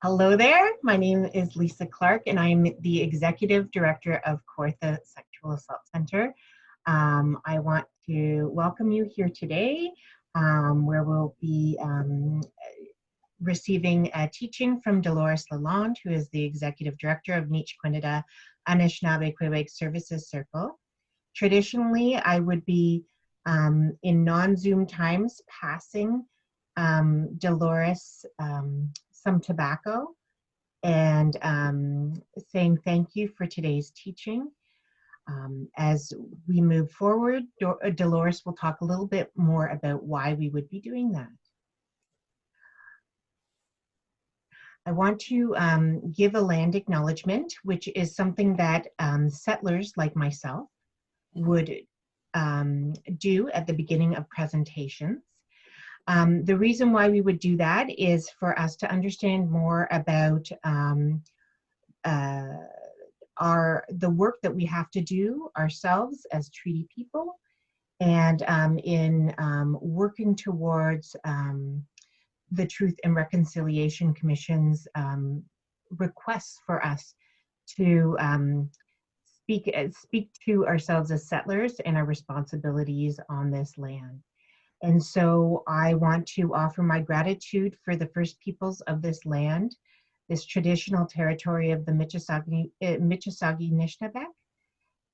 Hello there, my name is Lisa Clarke and I'm the Executive Director of Kawartha Sexual Assault Center. I want to welcome you here today where we'll be receiving a teaching from Delores Lalonde, who is the Executive Director of Niijkiwendidaa Anishnaabekewag Services Circle. Traditionally, I would be in non-Zoom times passing Delores some tobacco and saying thank you for today's teaching. As we move forward, Delores will talk a little bit more about why we would be doing that. I want to give a land acknowledgement, which is something that settlers like myself would do at the beginning of presentations. The reason why we would do that is for us to understand more about the work that we have to do ourselves as treaty people, and in working towards the Truth and Reconciliation Commission's requests for us to speak to ourselves as settlers and our responsibilities on this land. And so I want to offer my gratitude for the First Peoples of this land, this traditional territory of the Miccosukee Anishnaabek.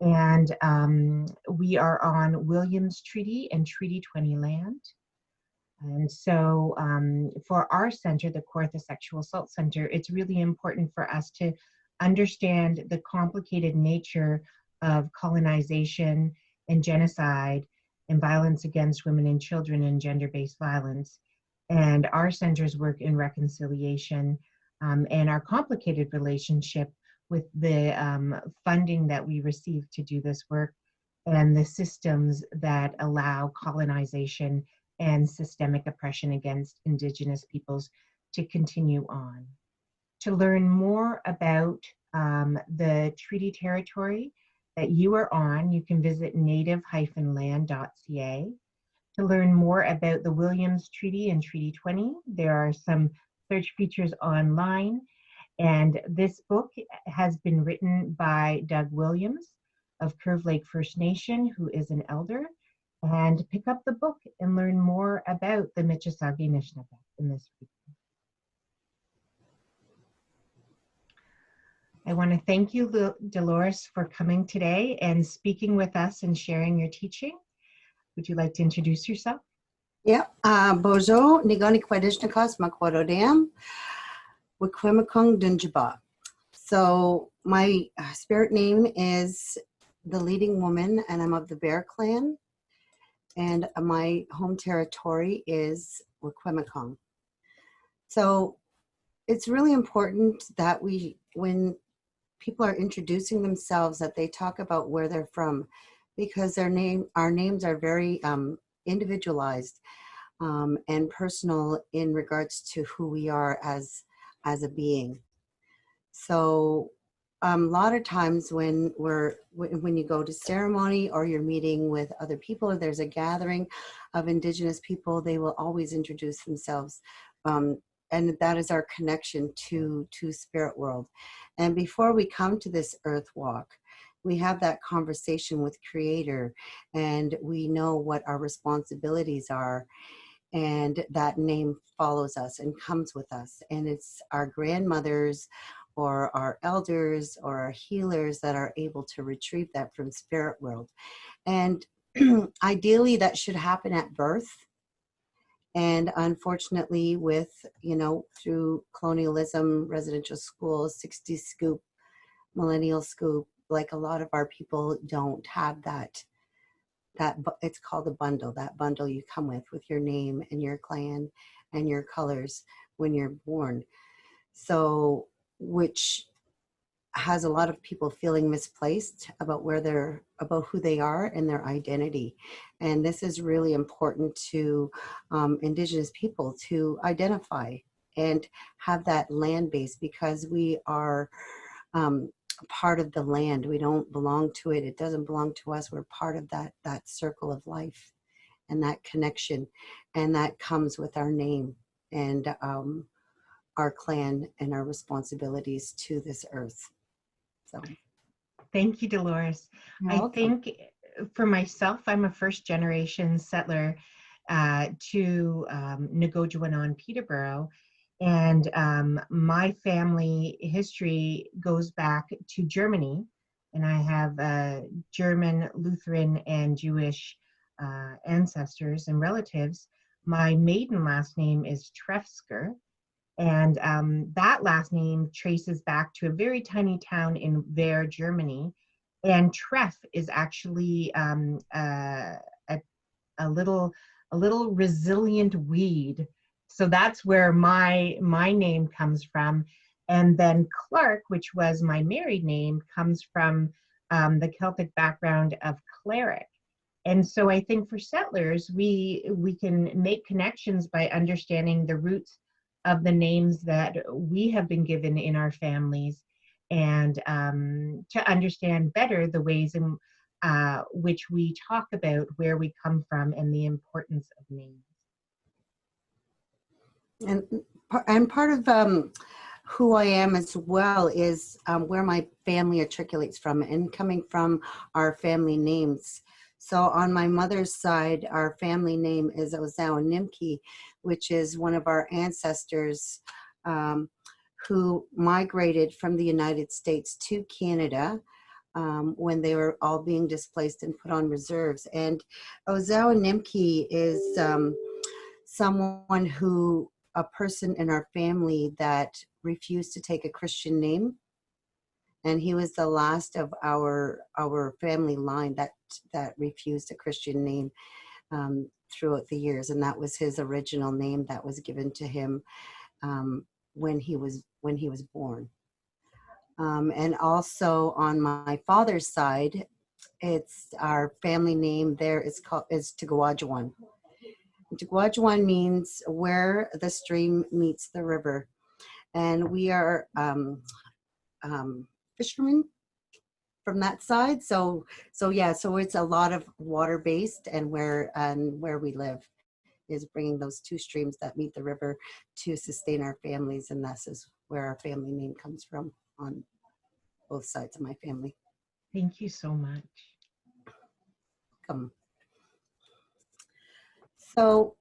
And we are on Williams Treaty and Treaty 20 land. And so for our center, the Kawartha Sexual Assault Center, it's really important for us to understand the complicated nature of colonization and genocide and violence against women and children and gender-based violence. And our center's work in reconciliation and our complicated relationship with the funding that we receive to do this work and the systems that allow colonization and systemic oppression against Indigenous peoples to continue on. To learn more about the treaty territory that you are on, you can visit native-land.ca. To learn more about the Williams Treaty and Treaty 20, there are some search features online. And this book has been written by Doug Williams of Curve Lake First Nation, who is an elder. And pick up the book and learn more about the Miccosukee Anishnaabek in this region. I want to thank you, Delores, for coming today and speaking with us and sharing your teaching. Would you like to introduce yourself? Yeah, Bozo, Niijkiwendidaa Makwadodam, Wikwemikong Dunjaba. So my spirit name is the Leading Woman, and I'm of the Bear Clan. And my home territory is Wikwemikong. So it's really important that when people are introducing themselves, that they talk about where they're from, because our names are very individualized and personal in regards to who we are as a being. So a lot of times when you go to ceremony or you're meeting with other people or there's a gathering of Indigenous people, they will always introduce themselves. And that is our connection to spirit world. And before we come to this earth walk, we have that conversation with Creator, and we know what our responsibilities are. And that name follows us and comes with us. And it's our grandmothers or our elders or our healers that are able to retrieve that from spirit world. And ideally that should happen at birth. And unfortunately through colonialism, residential schools, 60 scoop, millennial scoop, like a lot of our people don't have that it's called a bundle, that bundle you come with your name and your clan and your colors when you're born. So, which has a lot of people feeling misplaced about about who they are and their identity. And this is really important to Indigenous people to identify and have that land base, because we are part of the land. We don't belong to it. It doesn't belong to us. We're part of that circle of life and that connection. And that comes with our name and our clan and our responsibilities to this earth. So thank you, Delores. you're I welcome. think for myself, I'm a first generation settler to Niijkiwendidaa, Peterborough. And my family history goes back to Germany. And I have German, Lutheran, and Jewish ancestors and relatives. My maiden last name is Trefsker. And that last name traces back to a very tiny town in Wehr, Germany. And Treff is actually a little resilient weed. So that's where my name comes from. And then Clarke, which was my married name, comes from the Celtic background of cleric. And so I think for settlers, we can make connections by understanding the roots of the names that we have been given in our families, and to understand better the ways in which we talk about where we come from and the importance of names. And part of who I am as well is where my family articulates from, and coming from our family names. So on my mother's side, our family name is Ozawa, which is one of our ancestors who migrated from the United States to Canada when they were all being displaced and put on reserves. And Ozawa is someone who, a person in our family that refused to take a Christian name. And he was the last of our family line that refused a Christian name throughout the years. And that was his original name that was given to him when he was born. And also on my father's side, it's our family name there is Tigawajuan. Tigawajuan means where the stream meets the river. And we are fishermen from that side. So it's a lot of water-based, and where we live is bringing those two streams that meet the river to sustain our families, and this is where our family name comes from on both sides of my family. Thank you so much. Welcome. So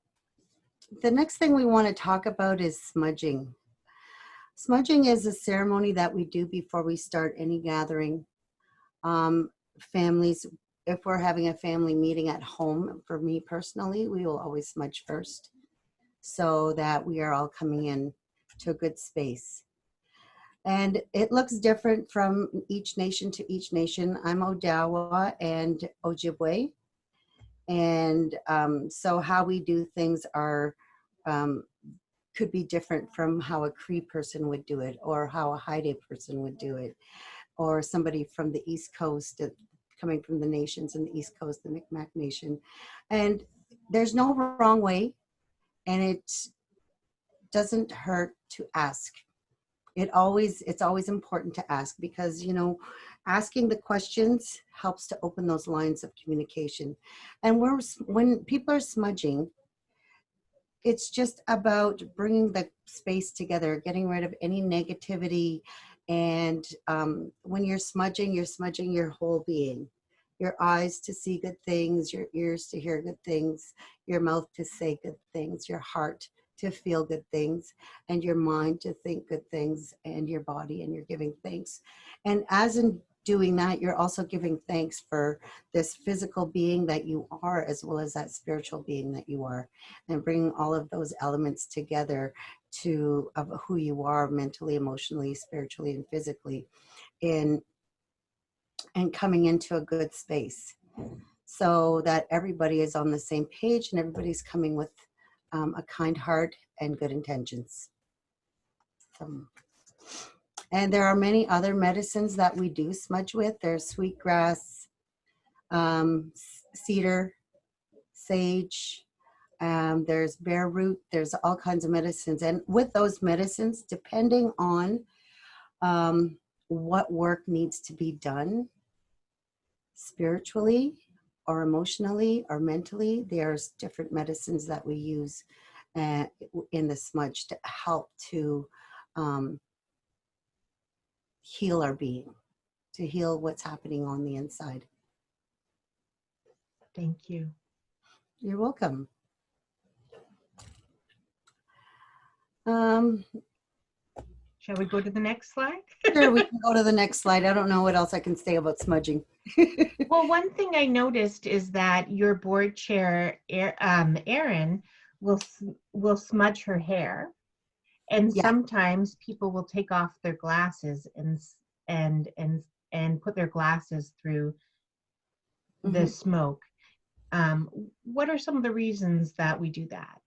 the next thing we want to talk about is smudging. Smudging is a ceremony that we do before we start any gathering. Families, if we're having a family meeting at home, for me personally, we will always smudge first so that we are all coming in to a good space. And it looks different from each nation to each nation. I'm Odawa and Ojibwe. And so how we do things are could be different from how a Cree person would do it, or how a Haida person would do it, or somebody from the East Coast coming from the nations in the East Coast, the Mi'kmaq Nation. And there's no wrong way, and it doesn't hurt to ask. It's always important to ask, because, you know, asking the questions helps to open those lines of communication. And when people are smudging, it's just about bringing the space together, getting rid of any negativity. And when you're smudging your whole being. Your eyes to see good things, your ears to hear good things, your mouth to say good things, your heart to feel good things, and your mind to think good things, and your body, and you're giving thanks. And as in doing that, you're also giving thanks for this physical being that you are, as well as that spiritual being that you are, and bringing all of those elements together of who you are mentally, emotionally, spiritually, and physically, and coming into a good space, so that everybody is on the same page and everybody's coming with a kind heart and good intentions. And there are many other medicines that we do smudge with. There's sweetgrass, cedar, sage, there's bear root, there's all kinds of medicines. And with those medicines, depending on what work needs to be done spiritually or emotionally or mentally, there's different medicines that we use in the smudge to help to heal our being, to heal what's happening on the inside. Thank you. You're welcome. Shall we go to the next slide? Sure, we can go to the next slide. I don't know what else I can say about smudging. Well, one thing I noticed is that your board chair, Erin, will smudge her hair, and Yeah. sometimes people will take off their glasses and put their glasses through the smoke. What are some of the reasons that we do that?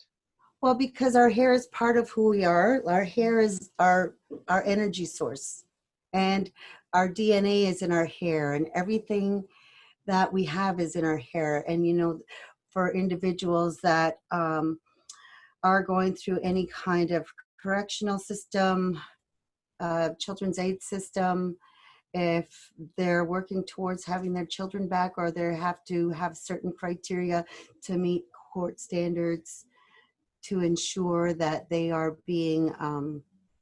Well, because our hair is part of who we are. Our hair is our energy source, and our DNA is in our hair, and everything that we have is in our hair. And, you know, for individuals that are going through any kind of correctional system, children's aid system, if they're working towards having their children back, or they have to have certain criteria to meet court standards to ensure that they are being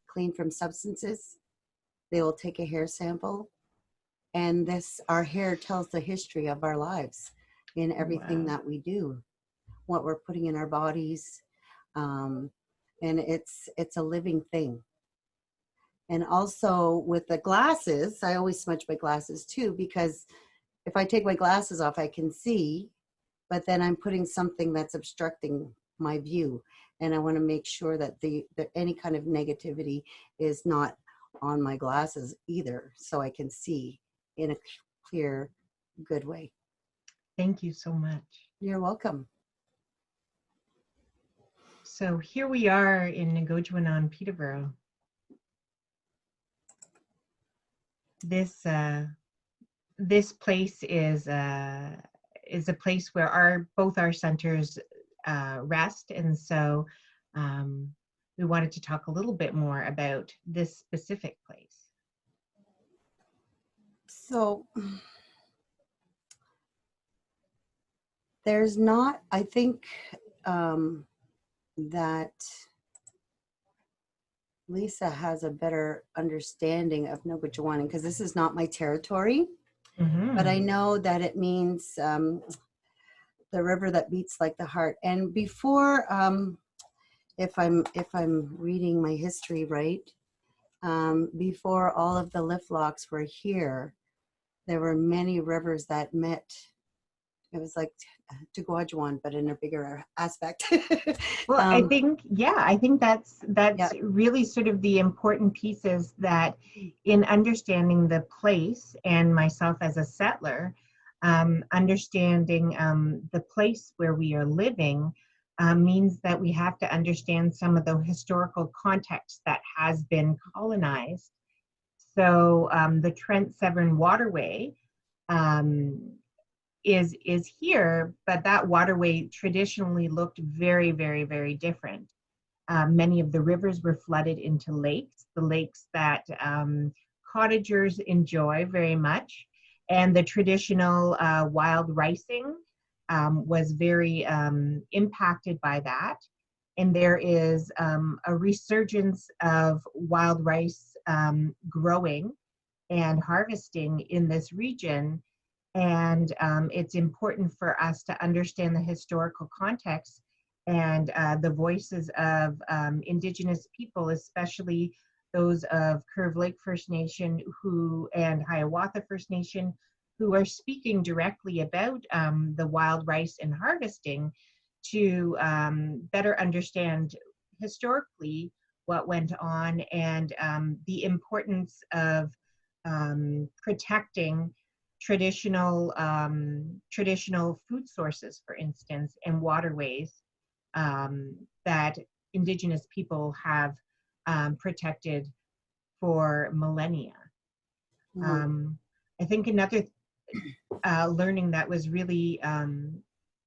clean from substances, they will take a hair sample. And our hair tells the history of our lives in everything that we do, what we're putting in our bodies. And it's a living thing. And also with the glasses, I always smudge my glasses too, because if I take my glasses off, I can see, but then I'm putting something that's obstructing my view. And I want to make sure that any kind of negativity is not on my glasses either, so I can see in a clear, good way. Thank you so much. You're welcome. So here we are in Niijkiwendidaa, Peterborough. This place is a place where both our centers rest, and so we wanted to talk a little bit more about this specific place. So there's not, I think that Lisa has a better understanding of Niijkiwendidaa, because this is not my territory, but I know that it means the river that beats like the heart. And before, if I'm reading my history right, before all of the lift locks were here, there were many rivers that met. It was like Tabaco, but in a bigger aspect. Well, I think that's really sort of the important pieces, that in understanding the place, and myself as a settler, understanding the place where we are living means that we have to understand some of the historical context that has been colonized. So the Trent Severn Waterway is here, but that waterway traditionally looked very, very, very different. Many of the rivers were flooded into lakes, the lakes that cottagers enjoy very much, and the traditional wild ricing was very impacted by that. And there is a resurgence of wild rice growing and harvesting in this region. And it's important for us to understand the historical context and the voices of Indigenous people, especially those of Curve Lake First Nation and Hiawatha First Nation, who are speaking directly about the wild rice and harvesting, to better understand historically what went on, and the importance of protecting traditional food sources, for instance, and waterways that Indigenous people have protected for millennia. I think another learning that was really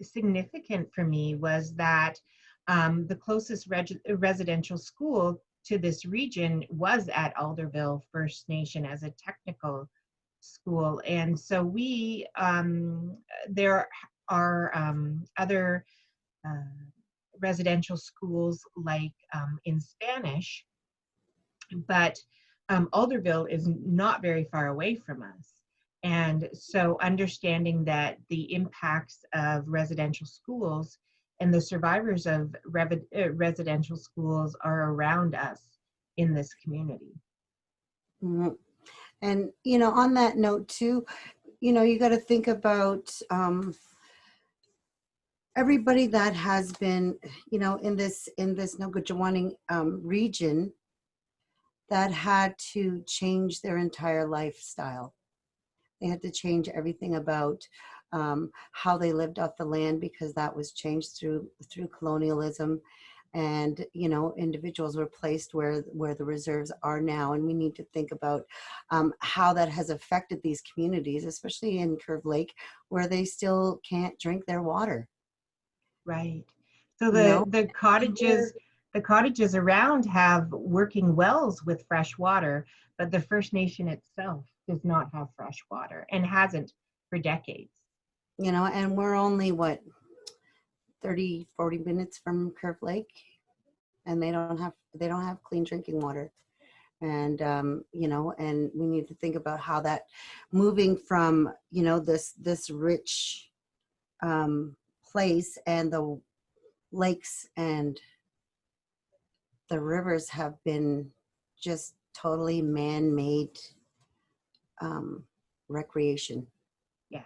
significant for me was that the closest residential school to this region was at Alderville First Nation as a technical school. And so there are other residential schools, like in Spanish, but Alderville is not very far away from us. And so understanding that the impacts of residential schools and the survivors of residential schools are around us in this community. Mhm. And, you know, on that note too, you know, you got to think about everybody that has been, you know, in this Nogojawaning region that had to change their entire lifestyle. They had to change everything about how they lived off the land, because that was changed through colonialism. And, you know, individuals were placed where the reserves are now. And we need to think about how that has affected these communities, especially in Curve Lake, where they still can't drink their water. Right. So You know, the cottages around have working wells with fresh water, but the First Nation itself does not have fresh water and hasn't for decades. you know, and we're only what, 30-40 minutes from Curve Lake, and they don't have clean drinking water. And you know, and we need to think about how that moving from, you know, this rich place, and the lakes and the rivers have been just totally man-made recreation. Yes,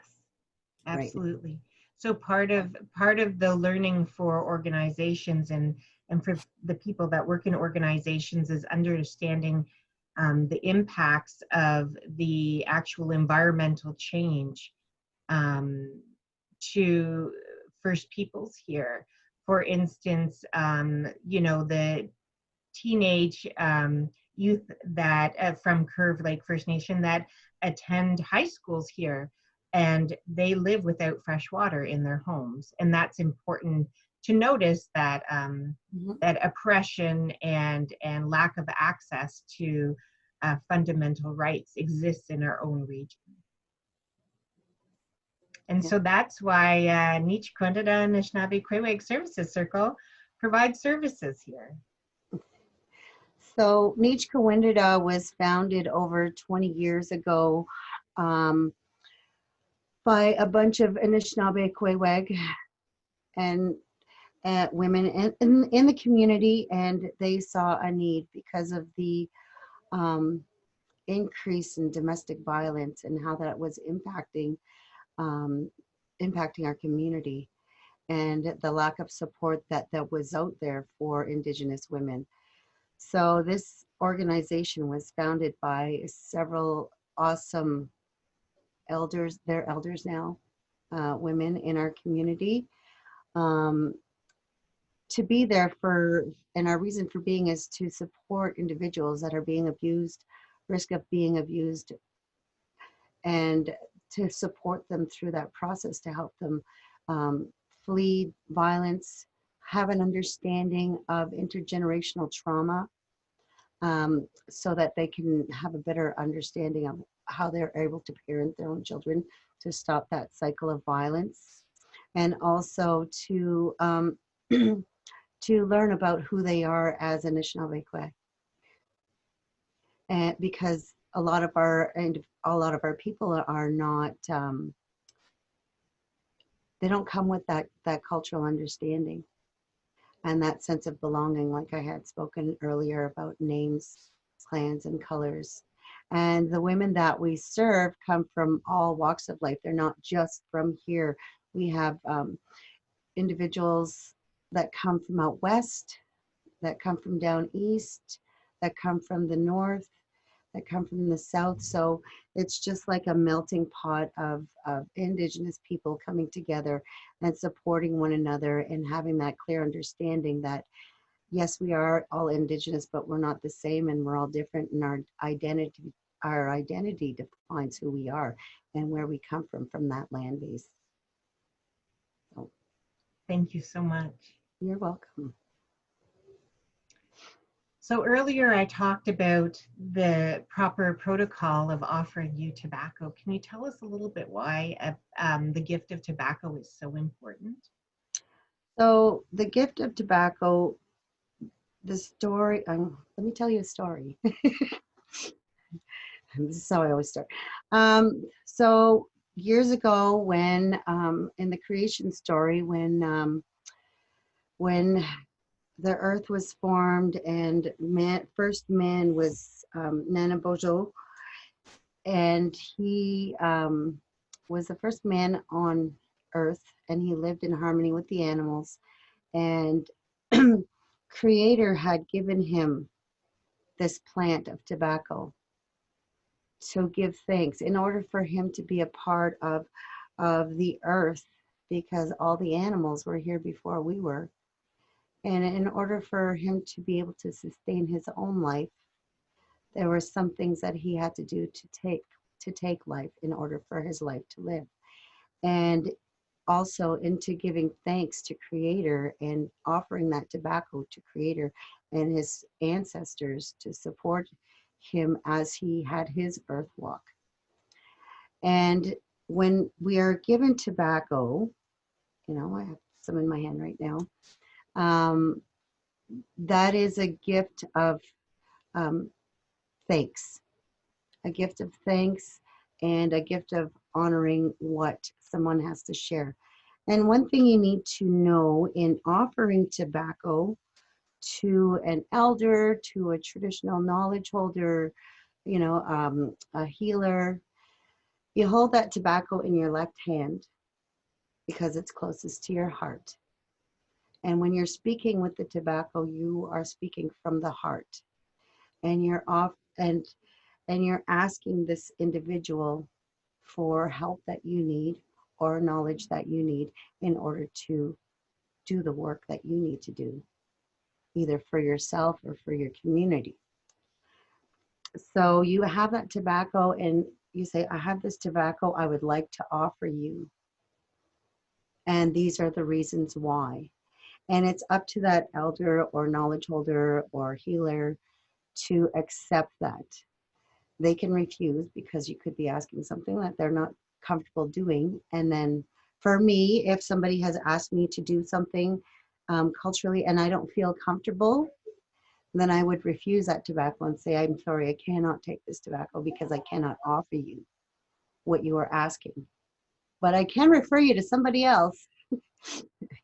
Right. absolutely. So part of the learning for organizations and for the people that work in organizations is understanding the impacts of the actual environmental change to First Peoples here. For instance, you know, the teenage youth that from Curve Lake First Nation that attend high schools here, and they live without fresh water in their homes. And that's important to notice, that that oppression and lack of access to fundamental rights exists in our own region. And so that's why Niijkiwendidaa and Anishnaabekweewag Services Circle provides services here. So Niijkiwendidaa was founded over 20 years ago by a bunch of Anishnaabekweewag and women in the community, and they saw a need because of the increase in domestic violence and how that was impacting our community, and the lack of support that was out there for Indigenous women. So this organization was founded by several awesome elders. They're elders now, women in our community, to be there for, and our reason for being is to support individuals that are being abused, risk of being abused, and to support them through that process, to help them flee violence, have an understanding of intergenerational trauma, so that they can have a better understanding of how they're able to parent their own children to stop that cycle of violence, and also to to learn about who they are as Anishnaabekwe. And because a lot of our people are not, they don't come with that cultural understanding and that sense of belonging, like I had spoken earlier about names, clans, and colors. And the women that we serve come from all walks of life. They're not just from here. We have individuals that come from out west, that come from down east, that come from the north, that come from the south. So it's just like a melting pot of Indigenous people coming together and supporting one another, and having that clear understanding that, yes, we are all Indigenous, but we're not the same, and we're all different, and our identity defines who we are and where we come from that land base. So, thank you so much. You're welcome. So earlier I talked about the proper protocol of offering you tobacco. Can you tell us a little bit why the gift of tobacco is so important? So the gift of tobacco, the story, let me tell you a story. This is how I always start. So years ago, when in the creation story, when the earth was formed and first man was Nanabojo, and he was the first man on earth, and he lived in harmony with the animals, and Creator had given him this plant of tobacco to give thanks in order for him to be a part of the earth, because all the animals were here before we were, and in order for him to be able to sustain his own life, there were some things that he had to do to take life in order for his life to live. And also into giving thanks to Creator and offering that tobacco to Creator and his ancestors to support him as he had his earth walk. And when we are given tobacco, you know, I have some in my hand right now, that is a gift of thanks, a gift of thanks, and a gift of honoring what someone has to share. And one thing you need to know in offering tobacco to an elder, to a traditional knowledge holder, you know, a healer, you hold that tobacco in your left hand because it's closest to your heart. And when you're speaking with the tobacco, you are speaking from the heart, and you're you're asking this individual for help that you need or knowledge that you need in order to do the work that you need to do, either for yourself or for your community. So you have that tobacco and you say, I have this tobacco I would like to offer you, and these are the reasons why. And it's up to that elder or knowledge holder or healer to accept that. They can refuse because you could be asking something that they're not comfortable doing. And then for me, if somebody has asked me to do something culturally and I don't feel comfortable, then I would refuse that tobacco and say, I'm sorry, I cannot take this tobacco because I cannot offer you what you are asking. But I can refer you to somebody else,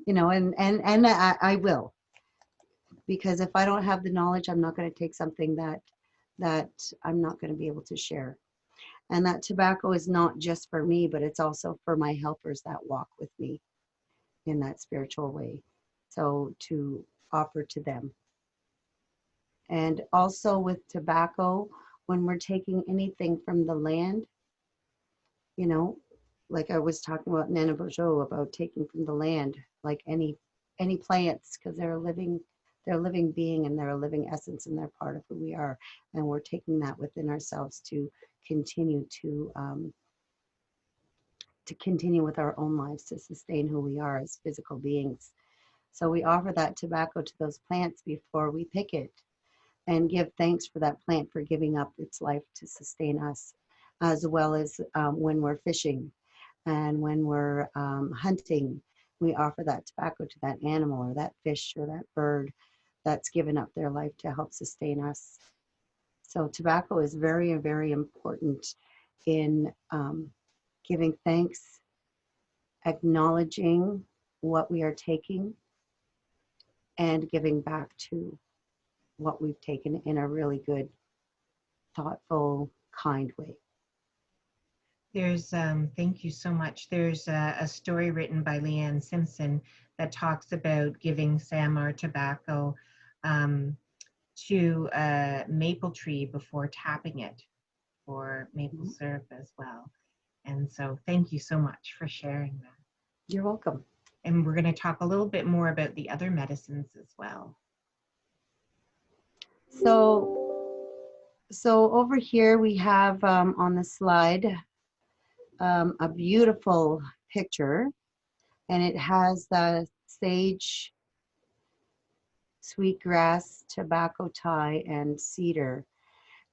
you know, and I will. Because if I don't have the knowledge, I'm not going to take something that I'm not going to be able to share. And that tobacco is not just for me, but it's also for my helpers that walk with me in that spiritual way. So to offer to them. And also with tobacco, when we're taking anything from the land, you know, like I was talking about Nana Bourgeot, about taking from the land, like any plants, because they're a living being and they're a living essence and they're part of who we are. And we're taking that within ourselves to continue to continue with our own lives, to sustain who we are as physical beings. So we offer that tobacco to those plants before we pick it, and give thanks for that plant for giving up its life to sustain us, as well as when we're fishing and when we're hunting, we offer that tobacco to that animal or that fish or that bird that's given up their life to help sustain us. So tobacco is very, very important in giving thanks, acknowledging what we are taking, and giving back to what we've taken in a really good, thoughtful, kind way. There's, thank you so much. There's a story written by Leanne Simpson that talks about giving Samar tobacco to a maple tree before tapping it for maple syrup as well. And so thank you so much for sharing that. You're welcome. And we're going to talk a little bit more about the other medicines as well. So over here we have on the slide a beautiful picture, and it has the sage, sweetgrass, tobacco tie, and cedar.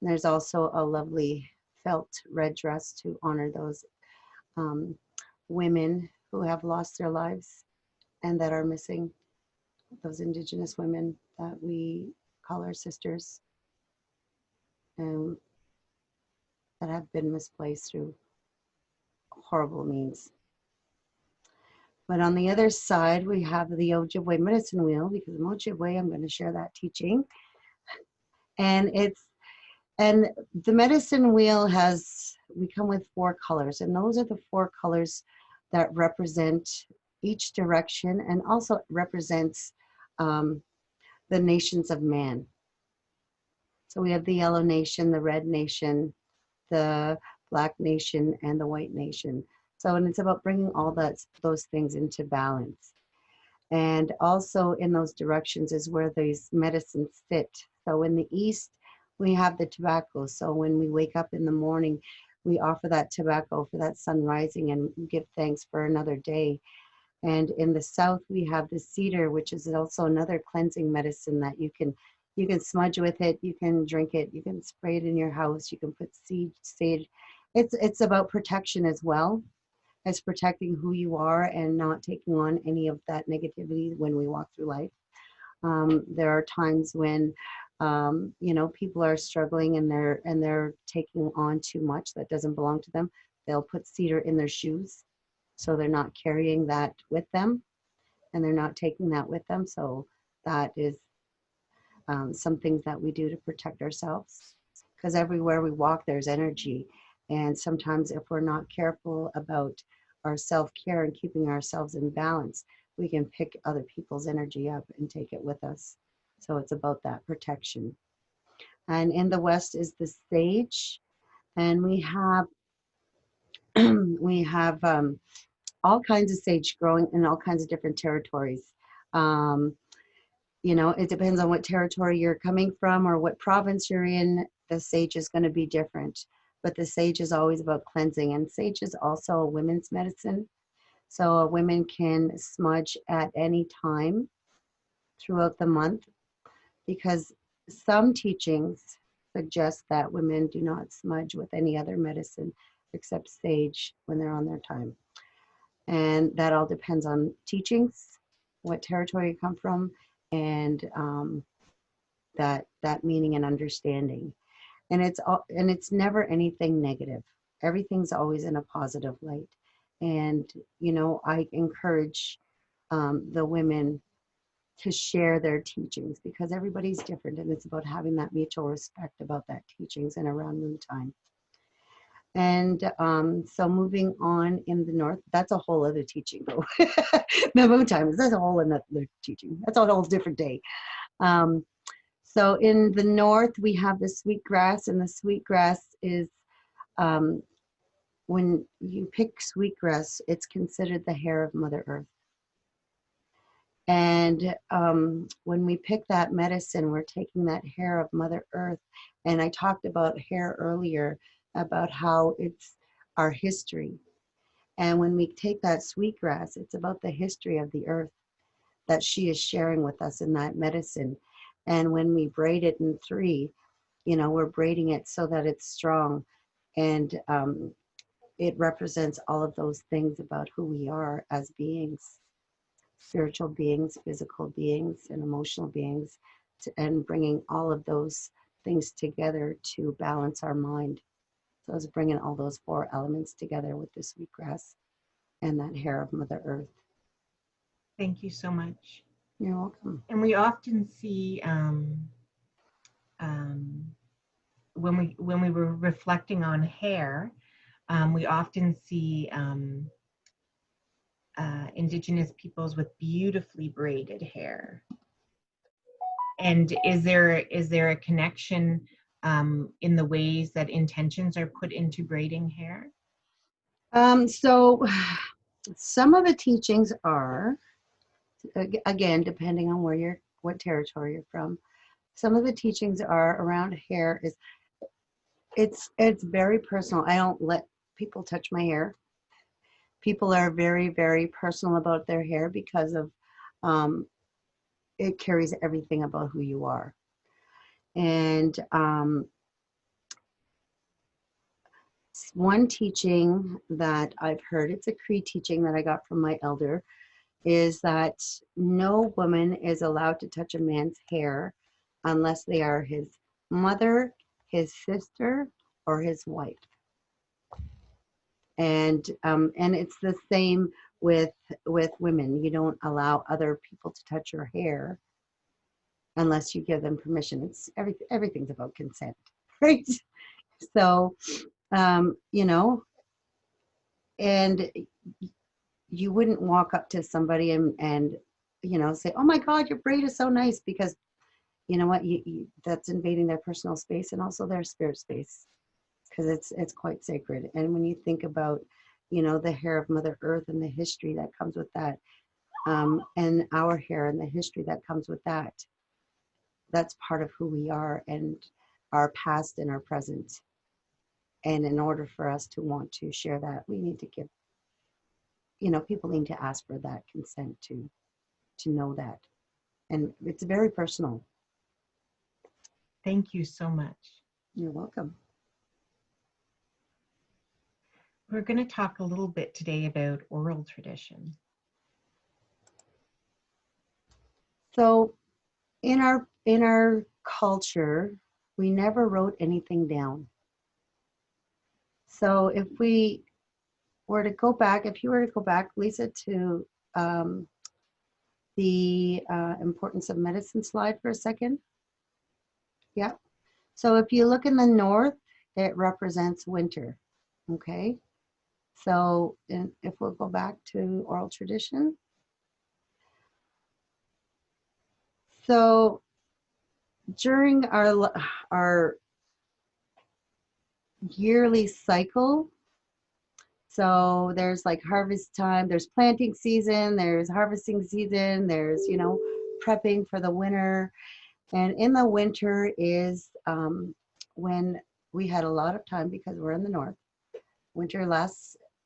And there's also a lovely felt red dress to honor those women who have lost their lives and that are missing, those Indigenous women that we call our sisters, that have been misplaced through horrible means. But on the other side, we have the Ojibwe medicine wheel, because I'm Ojibwe, I'm going to share that teaching. And the medicine wheel we come with 4 colors, and those are the 4 colors that represent each direction and also represents the nations of man. So we have the yellow nation, the red nation, the black nation, and the white nation. So, and it's about bringing all those things into balance. And also in those directions is where these medicines sit. So in the east, we have the tobacco. So when we wake up in the morning, we offer that tobacco for that sun rising and give thanks for another day. And in the south, we have the cedar, which is also another cleansing medicine that you can smudge with it, you can drink it, you can spray it in your house, you can put sage. It's about protection as well as protecting who you are and not taking on any of that negativity when we walk through life. There are times when people are struggling and they're taking on too much that doesn't belong to them. They'll put cedar in their shoes, so they're not carrying that with them, and they're not taking that with them. So that is some things that we do to protect ourselves, because everywhere we walk, there's energy. And sometimes if we're not careful about our self-care and keeping ourselves in balance, we can pick other people's energy up and take it with us. So it's about that protection. And in the west is the sage, and we have all kinds of sage growing in all kinds of different territories. It depends on what territory you're coming from or what province you're in. The sage is going to be different, but the sage is always about cleansing. And sage is also a women's medicine. So a women can smudge at any time throughout the month, because some teachings suggest that women do not smudge with any other medicine except sage when they're on their time. And that all depends on teachings, what territory you come from, and that meaning and understanding. And it's never anything negative. Everything's always in a positive light. And I encourage the women to share their teachings, because everybody's different, and it's about having that mutual respect about that teachings and around moon time. And so moving on in the north, that's a whole other teaching though. The moon time, that's a whole other teaching. That's a whole different day. So in the north, we have the sweetgrass, and the sweetgrass is, when you pick sweetgrass, it's considered the hair of Mother Earth. And when we pick that medicine, we're taking that hair of Mother Earth. And I talked about hair earlier, about how it's our history. And when we take that sweetgrass, it's about the history of the earth that she is sharing with us in that medicine. And when we braid it in 3, we're braiding it so that it's strong. And it represents all of those things about who we are as beings. Spiritual beings, physical beings, and emotional beings, and bringing all of those things together to balance our mind. So it's bringing all those 4 elements together with the sweetgrass and that hair of Mother Earth. Thank you so much. You're welcome. And we often see when we were reflecting on hair, we often see Indigenous peoples with beautifully braided hair. And is there a connection in the ways that intentions are put into braiding hair? So some of the teachings are, again, depending on what territory you're from, some of the teachings are around hair it's very personal. I don't let people touch my hair. People are very, very personal about their hair, because of it carries everything about who you are. And one teaching that I've heard, it's a Cree teaching that I got from my elder, is that no woman is allowed to touch a man's hair unless they are his mother, his sister, or his wife. And it's the same with women. You don't allow other people to touch your hair unless you give them permission. It's everything's about consent, right? So, you know, and you wouldn't walk up to somebody and you know, say, "Oh my God, your braid is so nice," because you know what, that's invading their personal space and also their spirit space, because it's quite sacred. And when you think about, you know, the hair of Mother Earth and the history that comes with that, and our hair and the history that comes with that, that's part of who we are and our past and our present. And in order for us to want to share that, we need to give, you know, people need to ask for that consent to know that. And it's very personal. Thank you so much. You're welcome. We're going to talk a little bit today about oral tradition. So in our culture, we never wrote anything down. So if we were to go back, if you were to go back, Lisa, to the importance of medicine slide for a second. Yeah. So if you look in the north, it represents winter. Okay. So if we'll go back to oral tradition. So during our yearly cycle, so there's like harvest time, there's planting season, there's harvesting season, there's, you know, prepping for the winter. And in the winter is when we had a lot of time, because we're in the north. Winter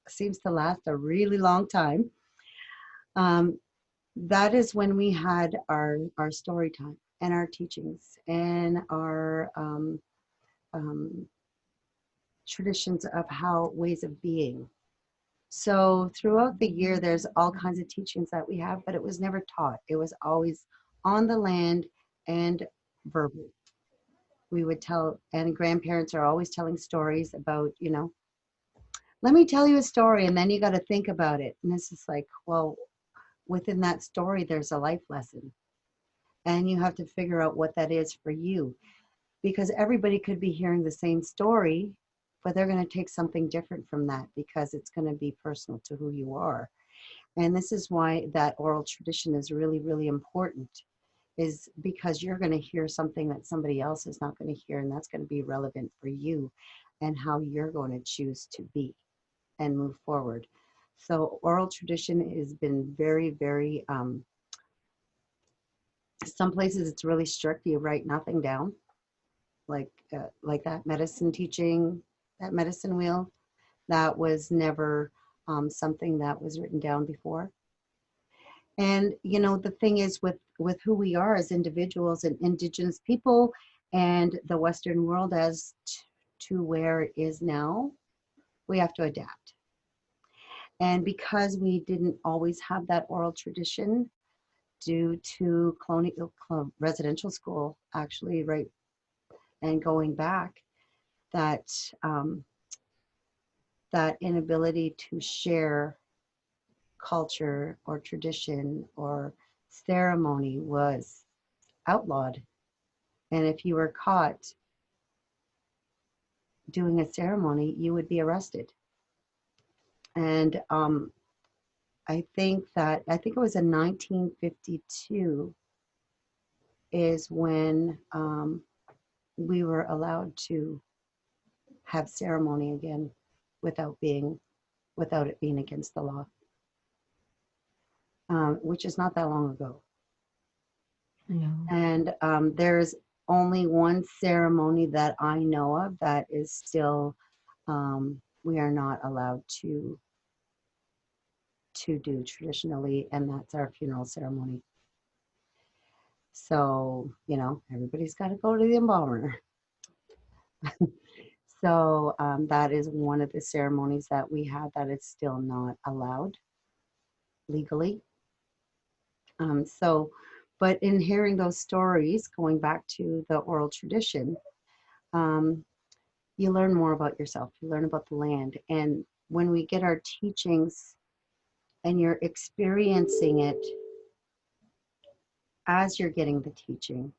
seems to last a really long time. That is when we had our story time and our teachings and our traditions of how ways of being. So throughout the year, there's all kinds of teachings that we have, but it was never taught. It was always on the land and verbal. We would tell, and grandparents are always telling stories about, you know, let me tell you a story, and then you got to think about it. And it's just like, well, within that story, there's a life lesson. And you have to figure out what that is for you. Because everybody could be hearing the same story, but they're going to take something different from that because it's going to be personal to who you are. And this is why that oral tradition is really, really important, is because you're going to hear something that somebody else is not going to hear, and that's going to be relevant for you and how you're going to choose to be and move forward. So oral tradition has been very, very, some places it's really strict. You write nothing down, like that medicine teaching, that medicine wheel, that was never something that was written down before. And you know, the thing is with who we are as individuals and Indigenous people and the Western world as to where it is now, we have to adapt. And because we didn't always have that oral tradition due to colonial residential school, actually, right, and going back, that that inability to share culture or tradition or ceremony was outlawed. And if you were caught doing a ceremony, you would be arrested. And I think it was in 1952 is when we were allowed to have ceremony again without it being against the law, which is not that long ago. No. And there's only one ceremony that I know of that is still we are not allowed to do traditionally, and that's our funeral ceremony. So, you know, everybody's got to go to the embalmer. So that is one of the ceremonies that we have that is still not allowed legally. So But in hearing those stories, going back to the oral tradition, you learn more about yourself, you learn about the land. And when we get our teachings and you're experiencing it as you're getting the teaching,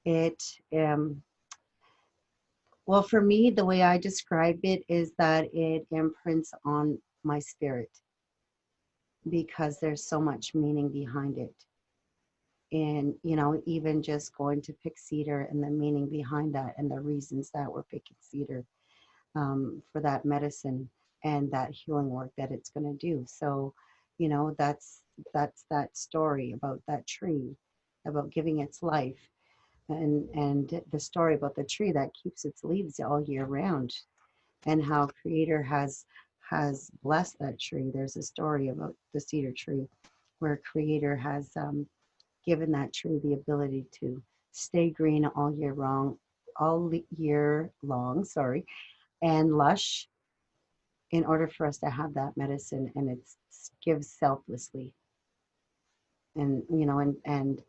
it, well, for me, the way I describe it is that it imprints on my spirit because there's so much meaning behind it. And, you know, even just going to pick cedar and the meaning behind that and the reasons that we're picking cedar for that medicine and that healing work that it's going to do. So, you know, that's that story about that tree, about giving its life, and the story about the tree that keeps its leaves all year round, and how Creator has blessed that tree. There's a story about the cedar tree where Creator has given that tree the ability to stay green all year long, sorry, and lush, in order for us to have that medicine, and it gives selflessly. And you know, and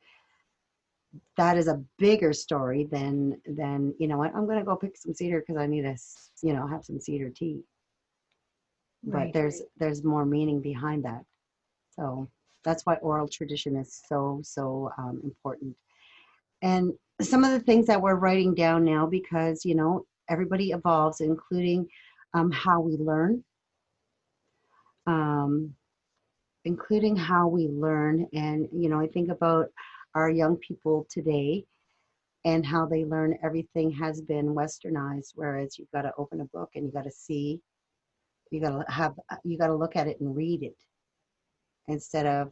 that is a bigger story than you know what, I'm going to go pick some cedar because I need to, you know, have some cedar tea. But Right. there's more meaning behind that. So that's why oral tradition is so important. And some of the things that we're writing down now, because, you know, everybody evolves, including how we learn, including how we learn. And, you know, I think about our young people today and how they learn. Everything has been westernized, whereas you've got to open a book and you got to see, you got to look at it and read it instead of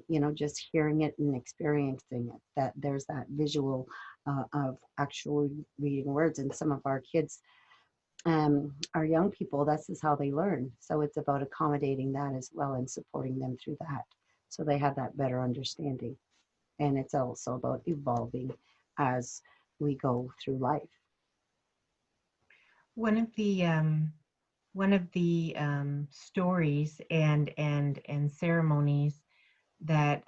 you know, just hearing it and experiencing it. That there's that visual of actually reading words. And some of our kids, our young people, this is how they learn. So it's about accommodating that as well and supporting them through that, so they have that better understanding. And it's also about evolving as we go through life. One of the stories and ceremonies that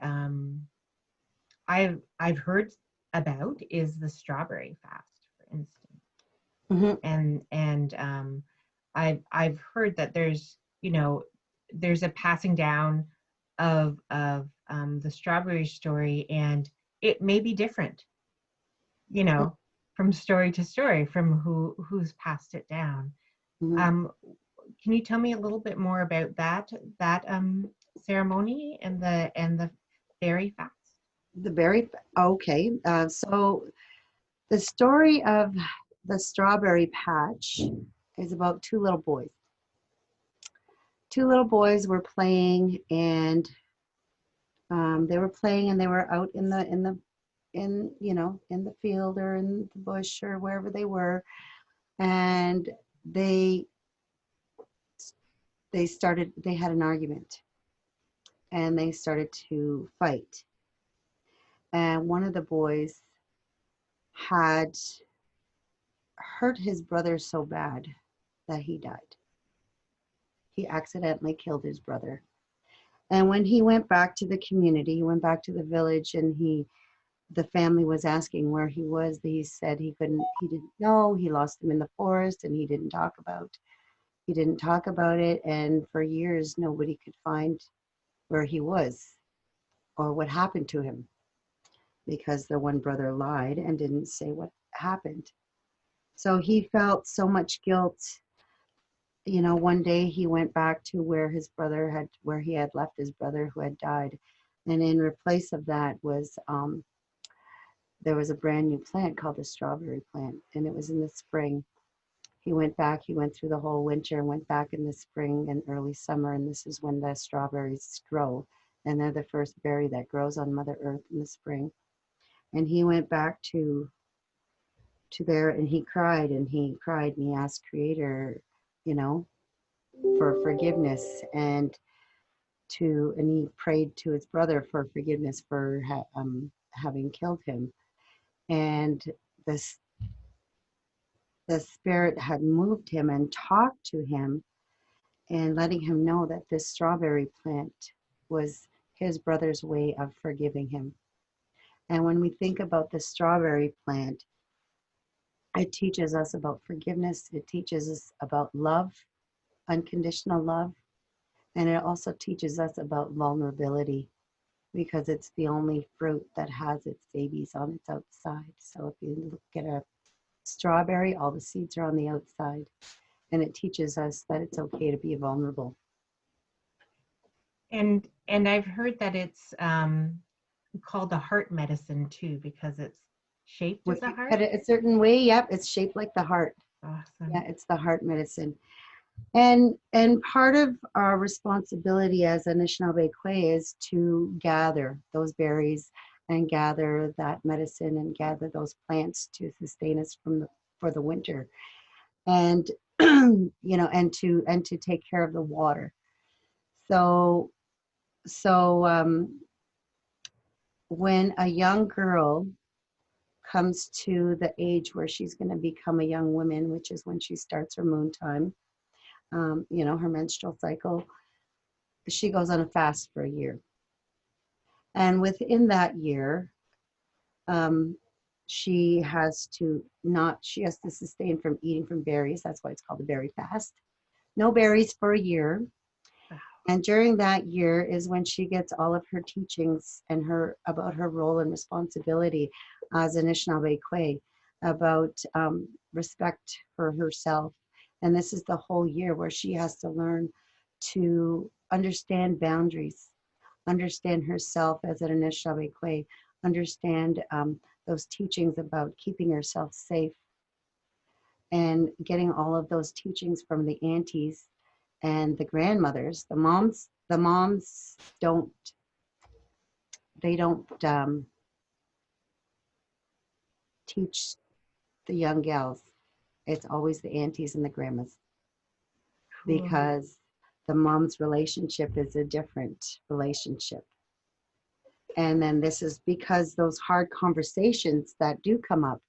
I've heard about is the strawberry fast, for instance. Mm-hmm. And I've heard that there's, you know, there's a passing down of the strawberry story, and it may be different, you know, from story to story, from who's passed it down. Mm-hmm. Can you tell me a little bit more about that ceremony and the berry fast? The berry, okay. So the story of the strawberry patch is about two little boys. Two little boys were playing, and they were playing, and they were out in you know, in the field or in the bush or wherever they were, and they had an argument, and they started to fight, and one of the boys had hurt his brother so bad that he died. He accidentally killed his brother. And when he went back to the community, he went back to the village, and the family was asking where he was. He said he didn't know. He lost him in the forest, and he didn't talk about it. And for years, nobody could find where he was or what happened to him, because the one brother lied and didn't say what happened. So he felt so much guilt. You know, one day he went back to where he had left his brother who had died. And in replace of that was, there was a brand new plant called the strawberry plant, and it was in the spring. He went back, he went through the whole winter and went back in the spring and early summer, and this is when the strawberries grow. And they're the first berry that grows on Mother Earth in the spring. And he went back to there, and he cried and he asked Creator, you know, for forgiveness, and he prayed to his brother for forgiveness for having killed him. And the spirit had moved him and talked to him and letting him know that this strawberry plant was his brother's way of forgiving him. And when we think about the strawberry plant, it teaches us about forgiveness. It teaches us about love, unconditional love. And it also teaches us about vulnerability, because it's the only fruit that has its babies on its outside. So if you look at a strawberry, all the seeds are on the outside. And it teaches us that it's okay to be vulnerable. And I've heard that it's called a heart medicine too, because it's shaped as a heart. Cut it a certain way, yep, it's shaped like the heart. Awesome. Yeah, it's the heart medicine. And part of our responsibility as Anishnaabekwe is to gather those berries and gather that medicine and gather those plants to sustain us for the winter, and and to take care of the water. So when a young girl comes to the age where she's going to become a young woman, which is when she starts her moon time, her menstrual cycle, she goes on a fast for a year. And within that year, she has to sustain from eating from berries. That's why it's called the berry fast. No berries for a year. Wow. And during that year is when she gets all of her teachings and about her role and responsibility as Anishnaabekwewag, about respect for herself. And this is the whole year where she has to learn to understand boundaries, understand herself as an Anishnaabekwe, understand those teachings about keeping herself safe, and getting all of those teachings from the aunties and the grandmothers. The moms don't teach the young gals. It's always the aunties and the grandmas. Cool. Because the mom's relationship is a different relationship. And then this is because those hard conversations that do come up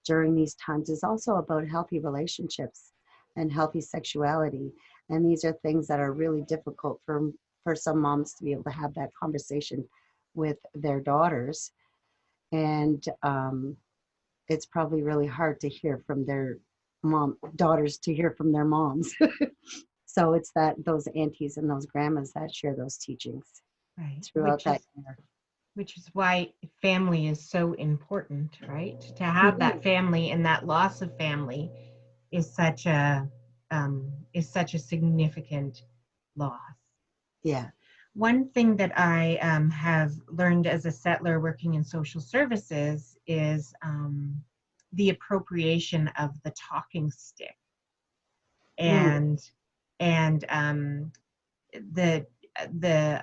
during these times is also about healthy relationships and healthy sexuality. And these are things that are really difficult for some moms to be able to have that conversation with their daughters. And it's probably really hard to hear from their daughters to hear from their moms. So it's those aunties and those grandmas that share those teachings throughout that year. Which is why family is so important, right? To have that family, and that loss of family is such a significant loss. Yeah. One thing that I have learned as a settler working in social services is the appropriation of the talking stick, and the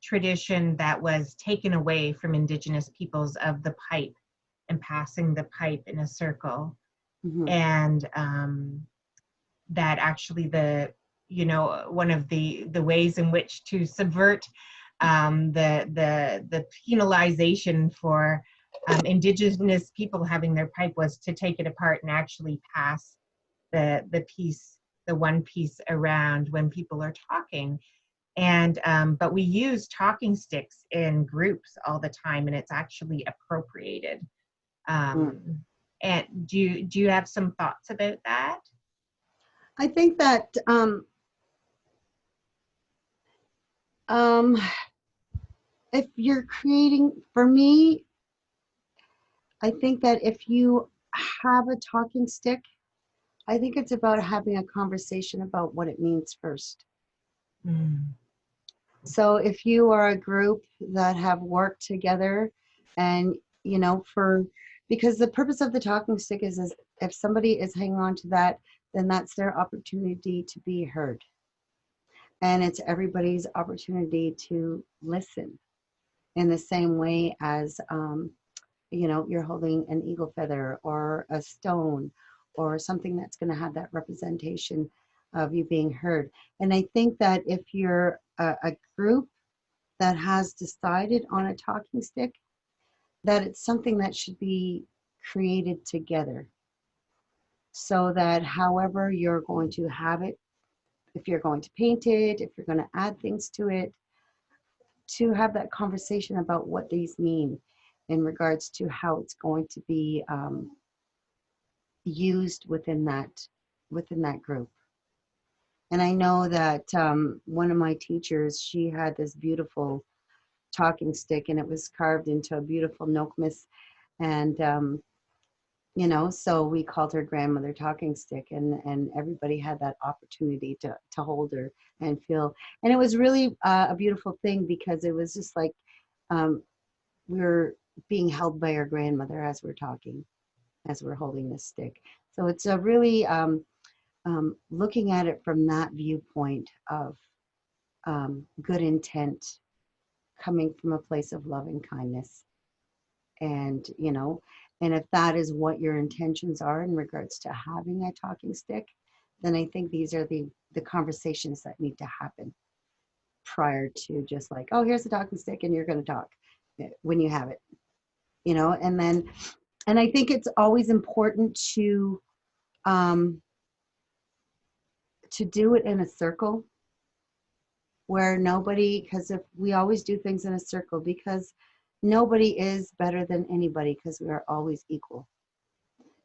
tradition that was taken away from Indigenous peoples of the pipe and passing the pipe in a circle, and that actually one of the ways in which to subvert the penalization for Indigenous people having their pipe was to take it apart and actually pass the one piece around when people are talking. And but we use talking sticks in groups all the time, and it's actually appropriated. And do you have some thoughts about that? I think that if you're creating, for me, I think that if you have a talking stick, I think it's about having a conversation about what it means first. So if you are a group that have worked together, and because the purpose of the talking stick is if somebody is hanging on to that, then that's their opportunity to be heard. And it's everybody's opportunity to listen in the same way as, you're holding an eagle feather or a stone or something that's going to have that representation of you being heard. And I think that if you're a group that has decided on a talking stick, that it's something that should be created together, so that however you're going to have it, if you're going to paint it, if you're going to add things to it, to have that conversation about what these mean in regards to how it's going to be used within that group. And I know that one of my teachers, she had this beautiful talking stick, and it was carved into a beautiful Nokmis, and you know, so we called her grandmother talking stick, and everybody had that opportunity to hold her and feel, and it was really a beautiful thing, because it was just like we were being held by our grandmother as we're talking, as we're holding this stick. So it's a really looking at it from that viewpoint of good intent coming from a place of love and kindness. And, you know, and if that is what your intentions are in regards to having a talking stick, then I think these are the conversations that need to happen prior to just like, oh, here's the talking stick and you're going to talk when you have it, you know. And then, and I think it's always important to do it in a circle where nobody, because if we always do things in a circle, because nobody is better than anybody, because we are always equal.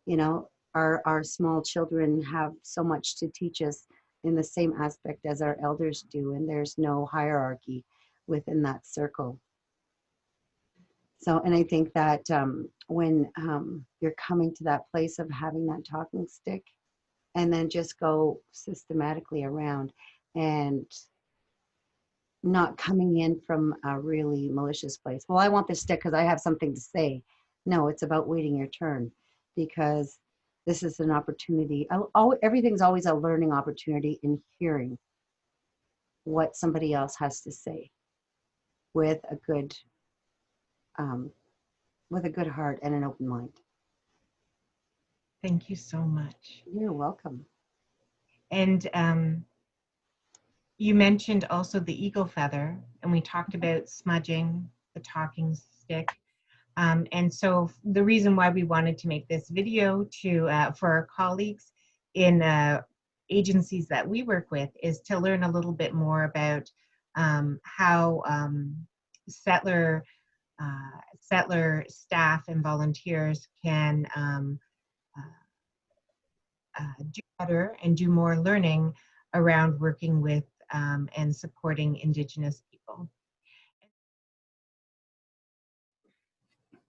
You know, our small children have so much to teach us in the same aspect as our elders do, and there's no hierarchy within that circle. So, and I think that when you're coming to that place of having that talking stick, and then just go systematically around and not coming in from a really malicious place. Well, I want this stick because I have something to say. No, it's about waiting your turn, because this is an opportunity. Everything's always a learning opportunity in hearing what somebody else has to say with a good heart and an open mind. Thank you so much. You're welcome. And you mentioned also the eagle feather, and we talked about smudging, the talking stick. And so the reason why we wanted to make this video for our colleagues in agencies that we work with is to learn a little bit more about how settler staff and volunteers can do better and do more learning around working with and supporting Indigenous people.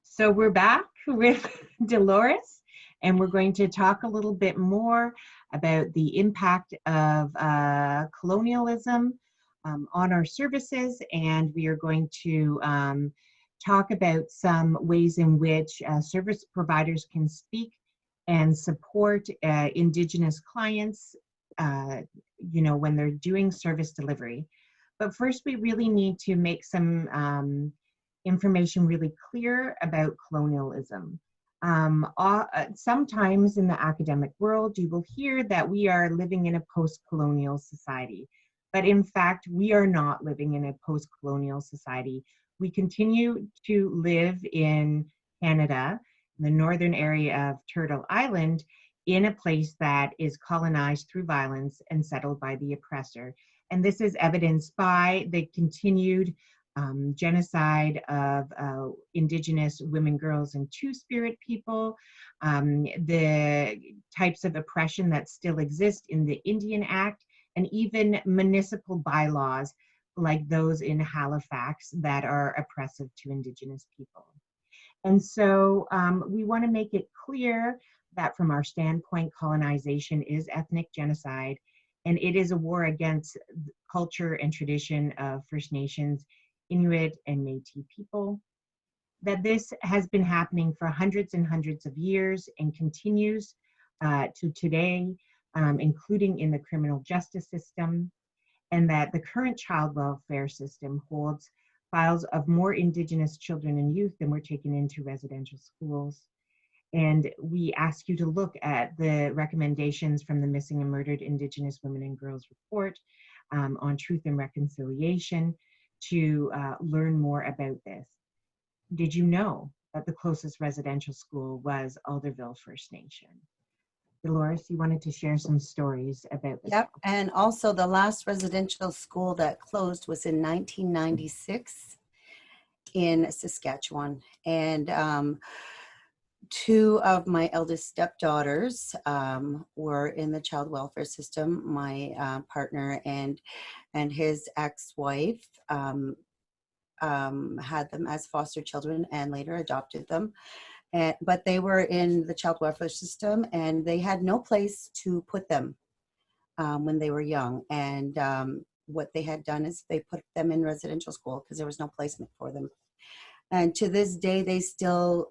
So we're back with Delores, and we're going to talk a little bit more about the impact of colonialism on our services, and we are going to talk about some ways in which service providers can speak and support Indigenous clients, you know, when they're doing service delivery. But first, we really need to make some information really clear about colonialism. Sometimes in the academic world, you will hear that we are living in a post-colonial society. But in fact, we are not living in a post-colonial society. We continue to live in Canada, in the northern area of Turtle Island, in a place that is colonized through violence and settled by the oppressor. And this is evidenced by the continued genocide of Indigenous women, girls, and Two-Spirit people, the types of oppression that still exist in the Indian Act, and even municipal bylaws like those in Halifax that are oppressive to Indigenous people. And so we want to make it clear that from our standpoint, colonization is ethnic genocide, and it is a war against culture and tradition of First Nations, Inuit, and Métis people. That this has been happening for hundreds and hundreds of years and continues to today, including in the criminal justice system, and that the current child welfare system holds files of more Indigenous children and youth than were taken into residential schools. And we ask you to look at the recommendations from the Missing and Murdered Indigenous Women and Girls report on truth and reconciliation to learn more about this. Did you know that the closest residential school was Alderville First Nation? Delores, you wanted to share some stories about this. Yep, and also the last residential school that closed was in 1996 in Saskatchewan. And two of my eldest stepdaughters were in the child welfare system. My partner and his ex-wife had them as foster children and later adopted them. But they were in the child welfare system and they had no place to put them when they were young. And what they had done is they put them in residential school because there was no placement for them. And to this day, they still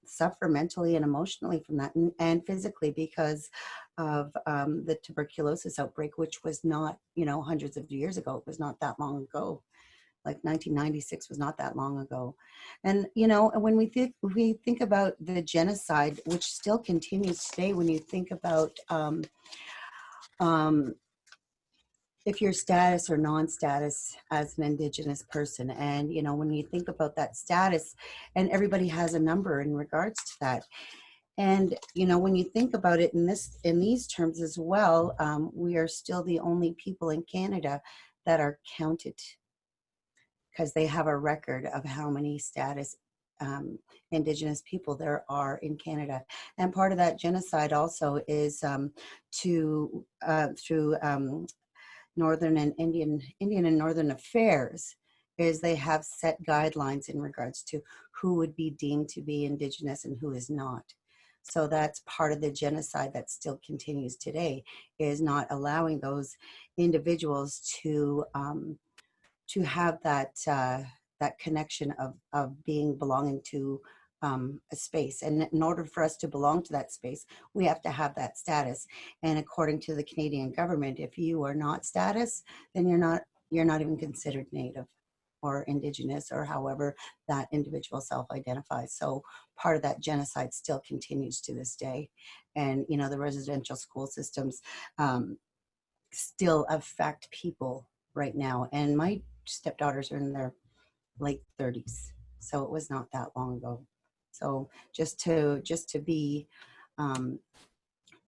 suffer mentally and emotionally from that, and physically, because of the tuberculosis outbreak, which was not, hundreds of years ago. It was not that long ago. Like 1996 was not that long ago. And, when we think about the genocide, which still continues today, when you think about if you're status or non-status as an Indigenous person. And, when you think about that status, and everybody has a number in regards to that. And, when you think about it in these terms as well, we are still the only people in Canada that are counted, because they have a record of how many status Indigenous people there are in Canada. And part of that genocide also is through Northern and Indian and Northern Affairs, is they have set guidelines in regards to who would be deemed to be Indigenous and who is not. So that's part of the genocide that still continues today, is not allowing those individuals to have that connection of belonging to a space. And in order for us to belong to that space, we have to have that status. And according to the Canadian government, if you are not status, then you're not even considered Native or Indigenous, or however that individual self-identifies. So part of that genocide still continues to this day. And the residential school systems still affect people right now. And my stepdaughters are in their late 30s, so it was not that long ago. So just to be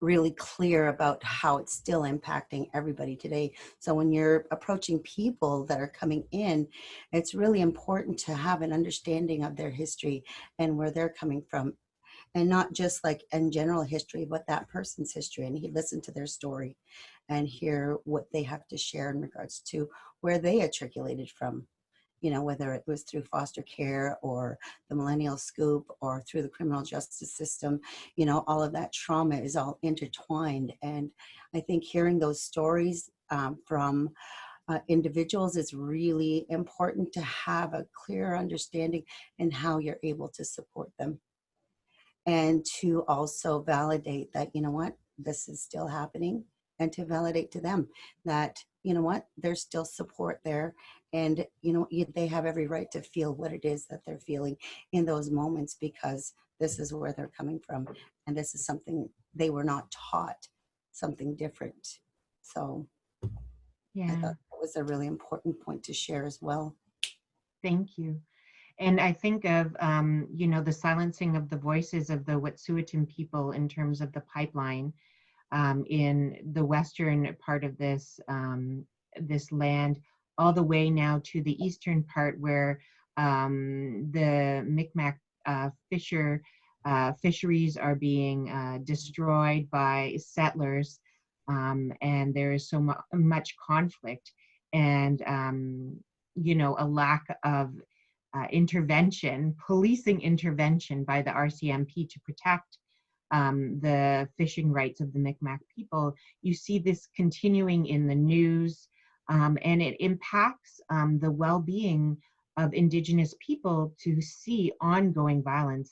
really clear about how it's still impacting everybody today. So when you're approaching people that are coming in, it's really important to have an understanding of their history and where they're coming from, and not just like in general history, but that person's history, and listen to their story and hear what they have to share in regards to where they matriculated from, whether it was through foster care or the millennial scoop or through the criminal justice system. All of that trauma is all intertwined. And I think hearing those stories from individuals is really important, to have a clear understanding in how you're able to support them. And to also validate that, this is still happening, and to validate to them that, there's still support there. And, they have every right to feel what it is that they're feeling in those moments, because this is where they're coming from. And this is something they were not taught, something different. So yeah, I thought that was a really important point to share as well. Thank you. And I think of, the silencing of the voices of the Wet'suwet'en people in terms of the pipeline in the western part of this land, all the way now to the eastern part, where the Micmac fisheries are being destroyed by settlers, and there is so much conflict, and a lack of policing intervention by the RCMP to protect the fishing rights of the Micmac people. You see this continuing in the news, and it impacts the well-being of Indigenous people to see ongoing violence.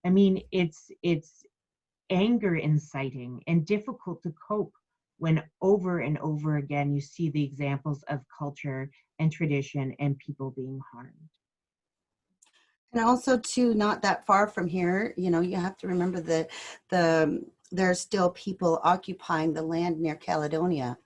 I mean, it's anger inciting and difficult to cope when over and over again you see the examples of culture and tradition and people being harmed. And also, too, not that far from here, you have to remember that there are still people occupying the land near Caledonia,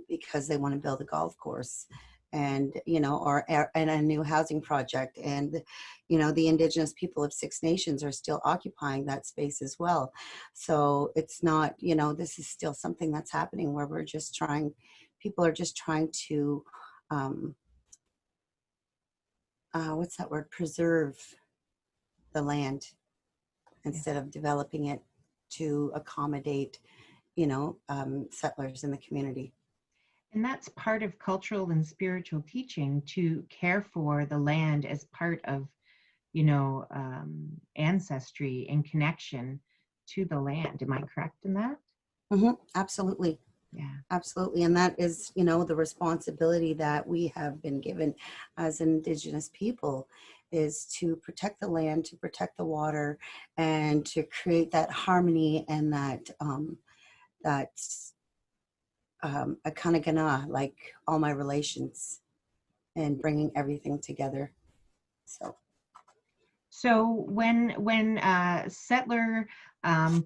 because they want to build a golf course. and, and a new housing project. And, the Indigenous people of 6 nations are still occupying that space as well. So it's not, this is still something that's happening where people are just trying to, what's that word? Preserve the land instead of developing it to accommodate, settlers in the community. And that's part of cultural and spiritual teaching, to care for the land as part of, ancestry and connection to the land. Am I correct in that? Absolutely. Yeah. Absolutely. And that is, the responsibility that we have been given as Indigenous people, is to protect the land, to protect the water, and to create that harmony and that akanagana, like all my relations, and bringing everything together. So when settler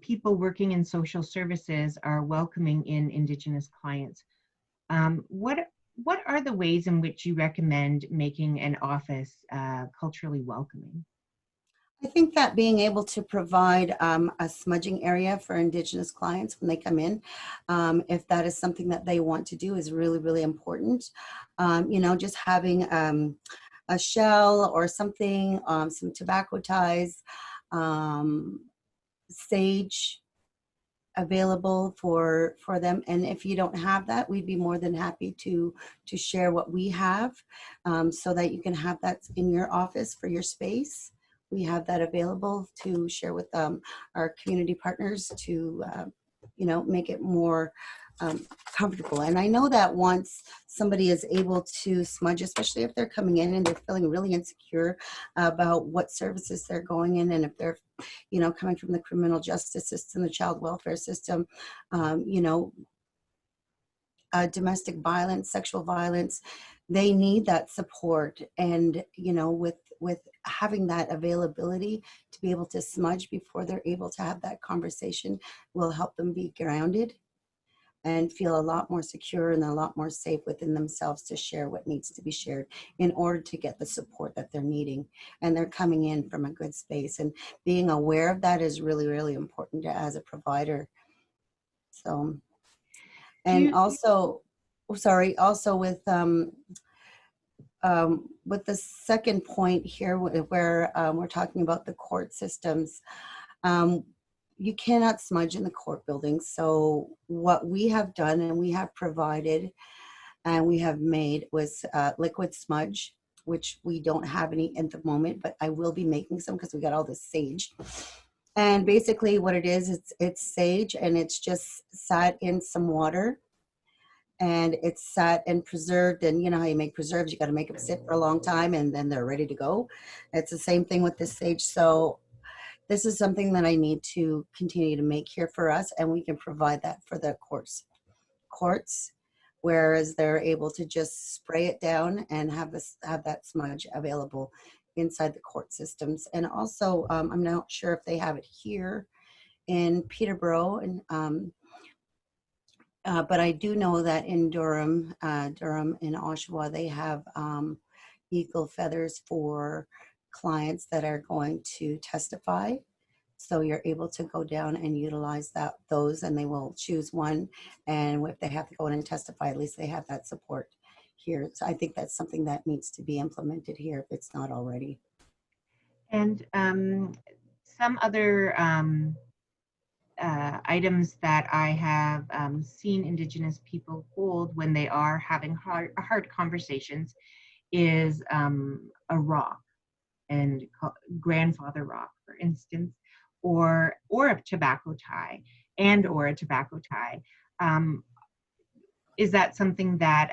people working in social services are welcoming in Indigenous clients, what are the ways in which you recommend making an office culturally welcoming? I think that being able to provide a smudging area for Indigenous clients when they come in, if that is something that they want to do, is really, really important. Just having a shell or something, some tobacco ties, sage available for them. And if you don't have that, we'd be more than happy to share what we have, so that you can have that in your office for your space. We have that available to share with our community partners to, make it more comfortable. And I know that once somebody is able to smudge, especially if they're coming in and they're feeling really insecure about what services they're going in, and if they're, coming from the criminal justice system, the child welfare system, domestic violence, sexual violence, they need that support. And, with having that availability to be able to smudge before they're able to have that conversation will help them be grounded and feel a lot more secure and a lot more safe within themselves to share what needs to be shared in order to get the support that they're needing. And they're coming in from a good space, and being aware of that is really, really important as a provider. So, and also, also with the second point here, where we're talking about the court systems, you cannot smudge in the court buildings. So what we have done and we have provided and we have made was liquid smudge, which we don't have any at the moment, but I will be making some because we got all this sage. And basically what it is, it's sage, and it's just sat in some water, and it's sat and preserved. And you know how you make preserves, you got to make them sit for a long time and then they're ready to go. It's the same thing with this sage. So this is something that I need to continue to make here for us, and we can provide that for the courts, whereas they're able to just spray it down and have that smudge available inside the court systems. And also, I'm not sure if they have it here in Peterborough, and but I do know that in Durham in Oshawa, they have eagle feathers for clients that are going to testify. So you're able to go down and utilize those, and they will choose one. And if they have to go in and testify, at least they have that support here. So I think that's something that needs to be implemented here if it's not already. And some other items that I have seen Indigenous people hold when they are having hard conversations is a rock, and grandfather rock, for instance, or a tobacco tie, or a tobacco tie. Is that something that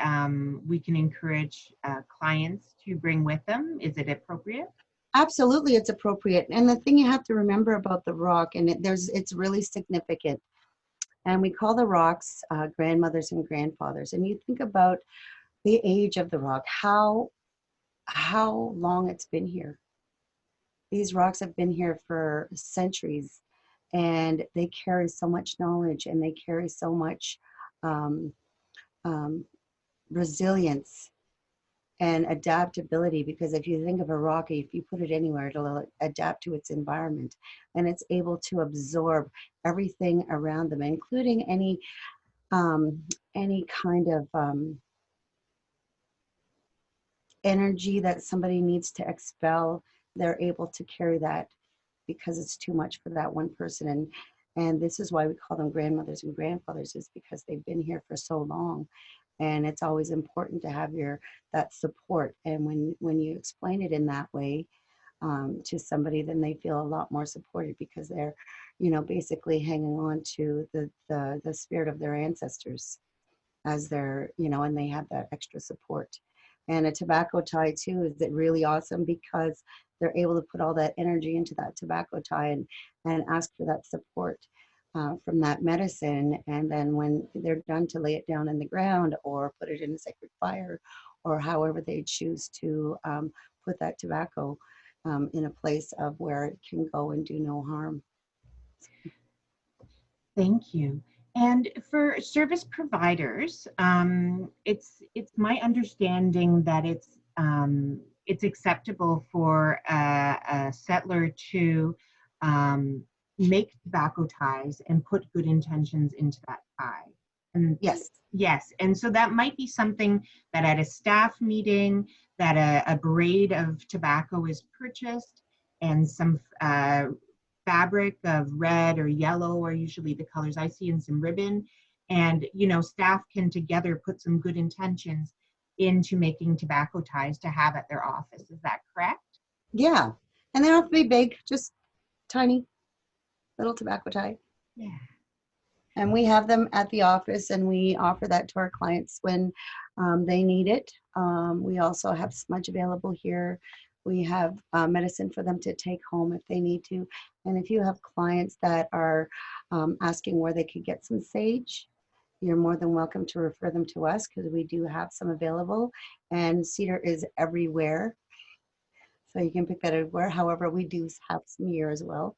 we can encourage clients to bring with them? Is it appropriate? Absolutely, it's appropriate. And the thing you have to remember about the rock, and it's really significant. And we call the rocks grandmothers and grandfathers. And you think about the age of the rock, how long it's been here. These rocks have been here for centuries, and they carry so much knowledge, and they carry so much resilience and adaptability, because if you think of a rock, if you put it anywhere, it'll adapt to its environment, and it's able to absorb everything around them, including any kind of energy that somebody needs to expel. They're able to carry that because it's too much for that one person. And this is why we call them grandmothers and grandfathers, is because they've been here for so long. And it's always important to have that support. And when you explain it in that way to somebody, then they feel a lot more supported, because they're, basically hanging on to the spirit of their ancestors as their, and they have that extra support. And a tobacco tie too is really awesome, because they're able to put all that energy into that tobacco tie and ask for that support from that medicine. And then when they're done, to lay it down in the ground or put it in a sacred fire, or however they choose to put that tobacco in a place of where it can go and do no harm. Thank you. And for service providers, it's my understanding that it's acceptable for a settler to make tobacco ties and put good intentions into that tie. And yes, and so that might be something that at a staff meeting, that a braid of tobacco is purchased, and some fabric of red or yellow are usually the colors I see, in some ribbon, and staff can together put some good intentions into making tobacco ties to have at their office. Is that correct? Yeah, and they don't have to be big, just tiny little tobacco tie. Yeah. And we have them at the office, and we offer that to our clients when they need it. We also have smudge available here. We have medicine for them to take home if they need to. And if you have clients that are asking where they could get some sage, you're more than welcome to refer them to us, because we do have some available. And cedar is everywhere, so you can pick that everywhere. However, we do have some here as well.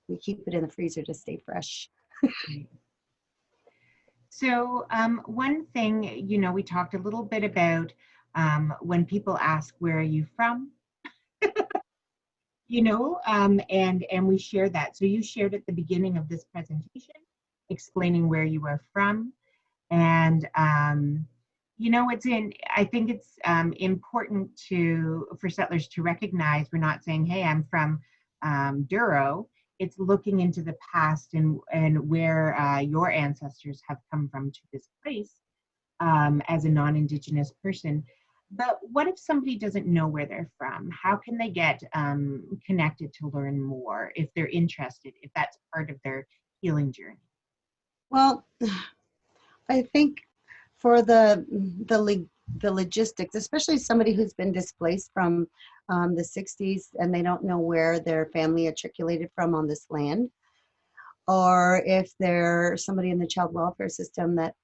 We keep it in the freezer to stay fresh. So one thing, we talked a little bit about when people ask, where are you from? And we share that. So you shared at the beginning of this presentation, explaining where you are from. And, I think it's important for settlers to recognize we're not saying, hey, I'm from Douro. It's looking into the past and where your ancestors have come from to this place as a non-Indigenous person. But what if somebody doesn't know where they're from? How can they get connected to learn more if they're interested, if that's part of their healing journey? Well, I think for the logistics, especially somebody who's been displaced from the 60s and they don't know where their family matriculated from on this land, or if they're somebody in the child welfare system that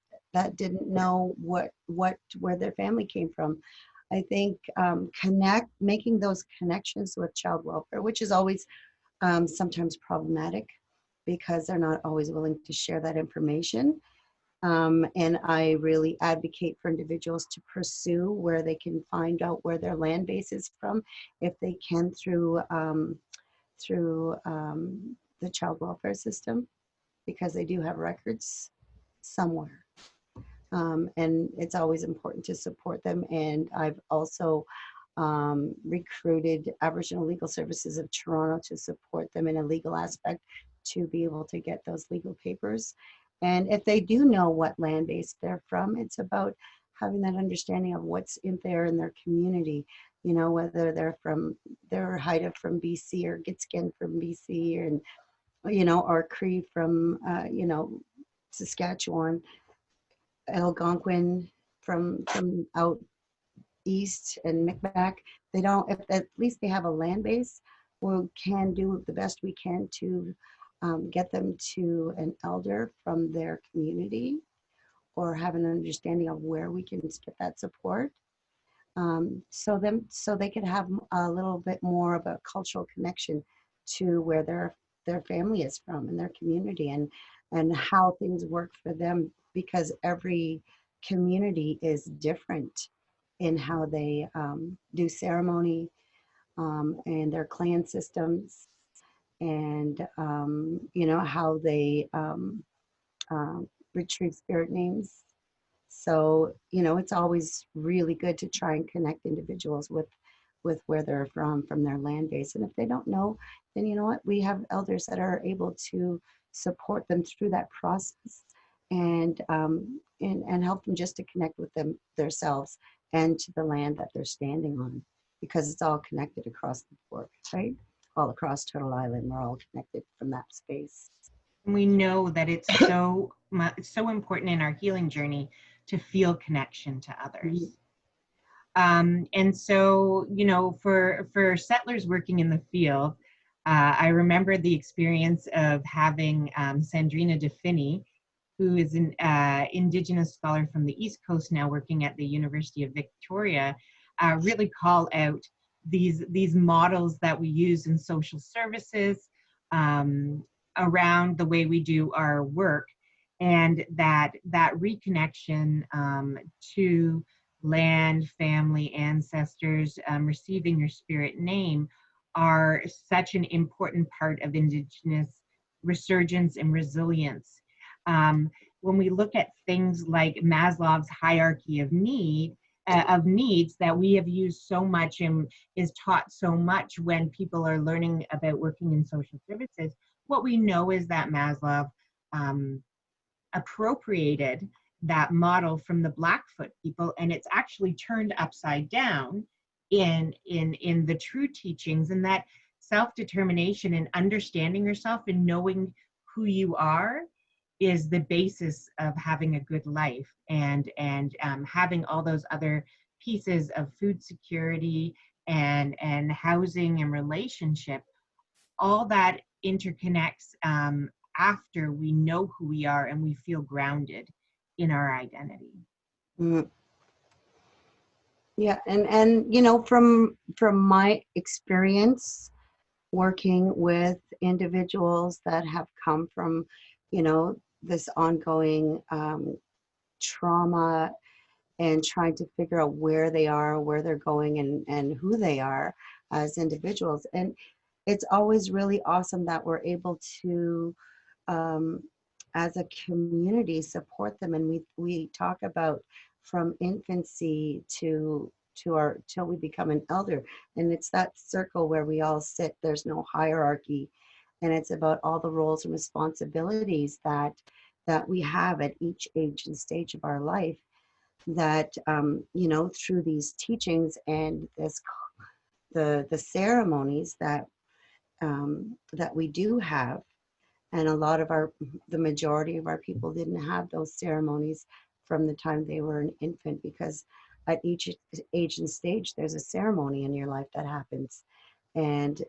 didn't know where their family came from. I think making those connections with child welfare, which is always sometimes problematic, because they're not always willing to share that information. And I really advocate for individuals to pursue where they can find out where their land base is from, if they can, through the child welfare system, because they do have records somewhere. And it's always important to support them. And I've also recruited Aboriginal Legal Services of Toronto to support them in a legal aspect, to be able to get those legal papers. And if they do know what land base they're from, it's about having that understanding of what's in there in their community, whether they're Haida from BC, or Gitsken from BC, and, or Cree from, Saskatchewan, Algonquin from out east, and Micmac. They don't, if at least they have a land base, we can do the best we can to get them to an elder from their community, or have an understanding of where we can get that support, so they could have a little bit more of a cultural connection to where their family is from and their community, and how things work for them, because every community is different. in how they do ceremony and their clan systems, and how they retrieve spirit names. So it's always really good to try and connect individuals with where they're from their land base. And if they don't know, then you know what, we have elders that are able to support them through that process, and help them just to connect with themselves and to the land that they're standing on, because it's all connected across the board, right? All across Turtle Island, we're all connected from that space. We know that it's so important in our healing journey to feel connection to others. And so, for settlers working in the field, I remember the experience of having Sandrina DeFinney, who is an Indigenous scholar from the East Coast now working at the University of Victoria, really call out these models that we use in social services around the way we do our work, and that reconnection to land, family, ancestors, receiving your spirit name are such an important part of Indigenous resurgence and resilience. When we look at things like Maslow's hierarchy of needs that we have used so much and is taught so much when people are learning about working in social services, what we know is that Maslow appropriated that model from the Blackfoot people, and it's actually turned upside down in the true teachings, and that self-determination and understanding yourself and knowing who you are is the basis of having a good life, and having all those other pieces of food security and housing and relationship, all that interconnects after we know who we are and we feel grounded in our identity. Yeah, and from my experience working with individuals that have come from this ongoing trauma, and trying to figure out where they are, where they're going, and who they are as individuals. And it's always really awesome that we're able to as a community support them. And we talk about from infancy to till we become an elder, and it's that circle where we all sit. There's no hierarchy, and it's about all the roles and responsibilities that we have at each age and stage of our life, that through these teachings and the ceremonies that we do have. And a lot of the majority of our people didn't have those ceremonies from the time they were an infant, because at each age and stage there's a ceremony in your life that happens. And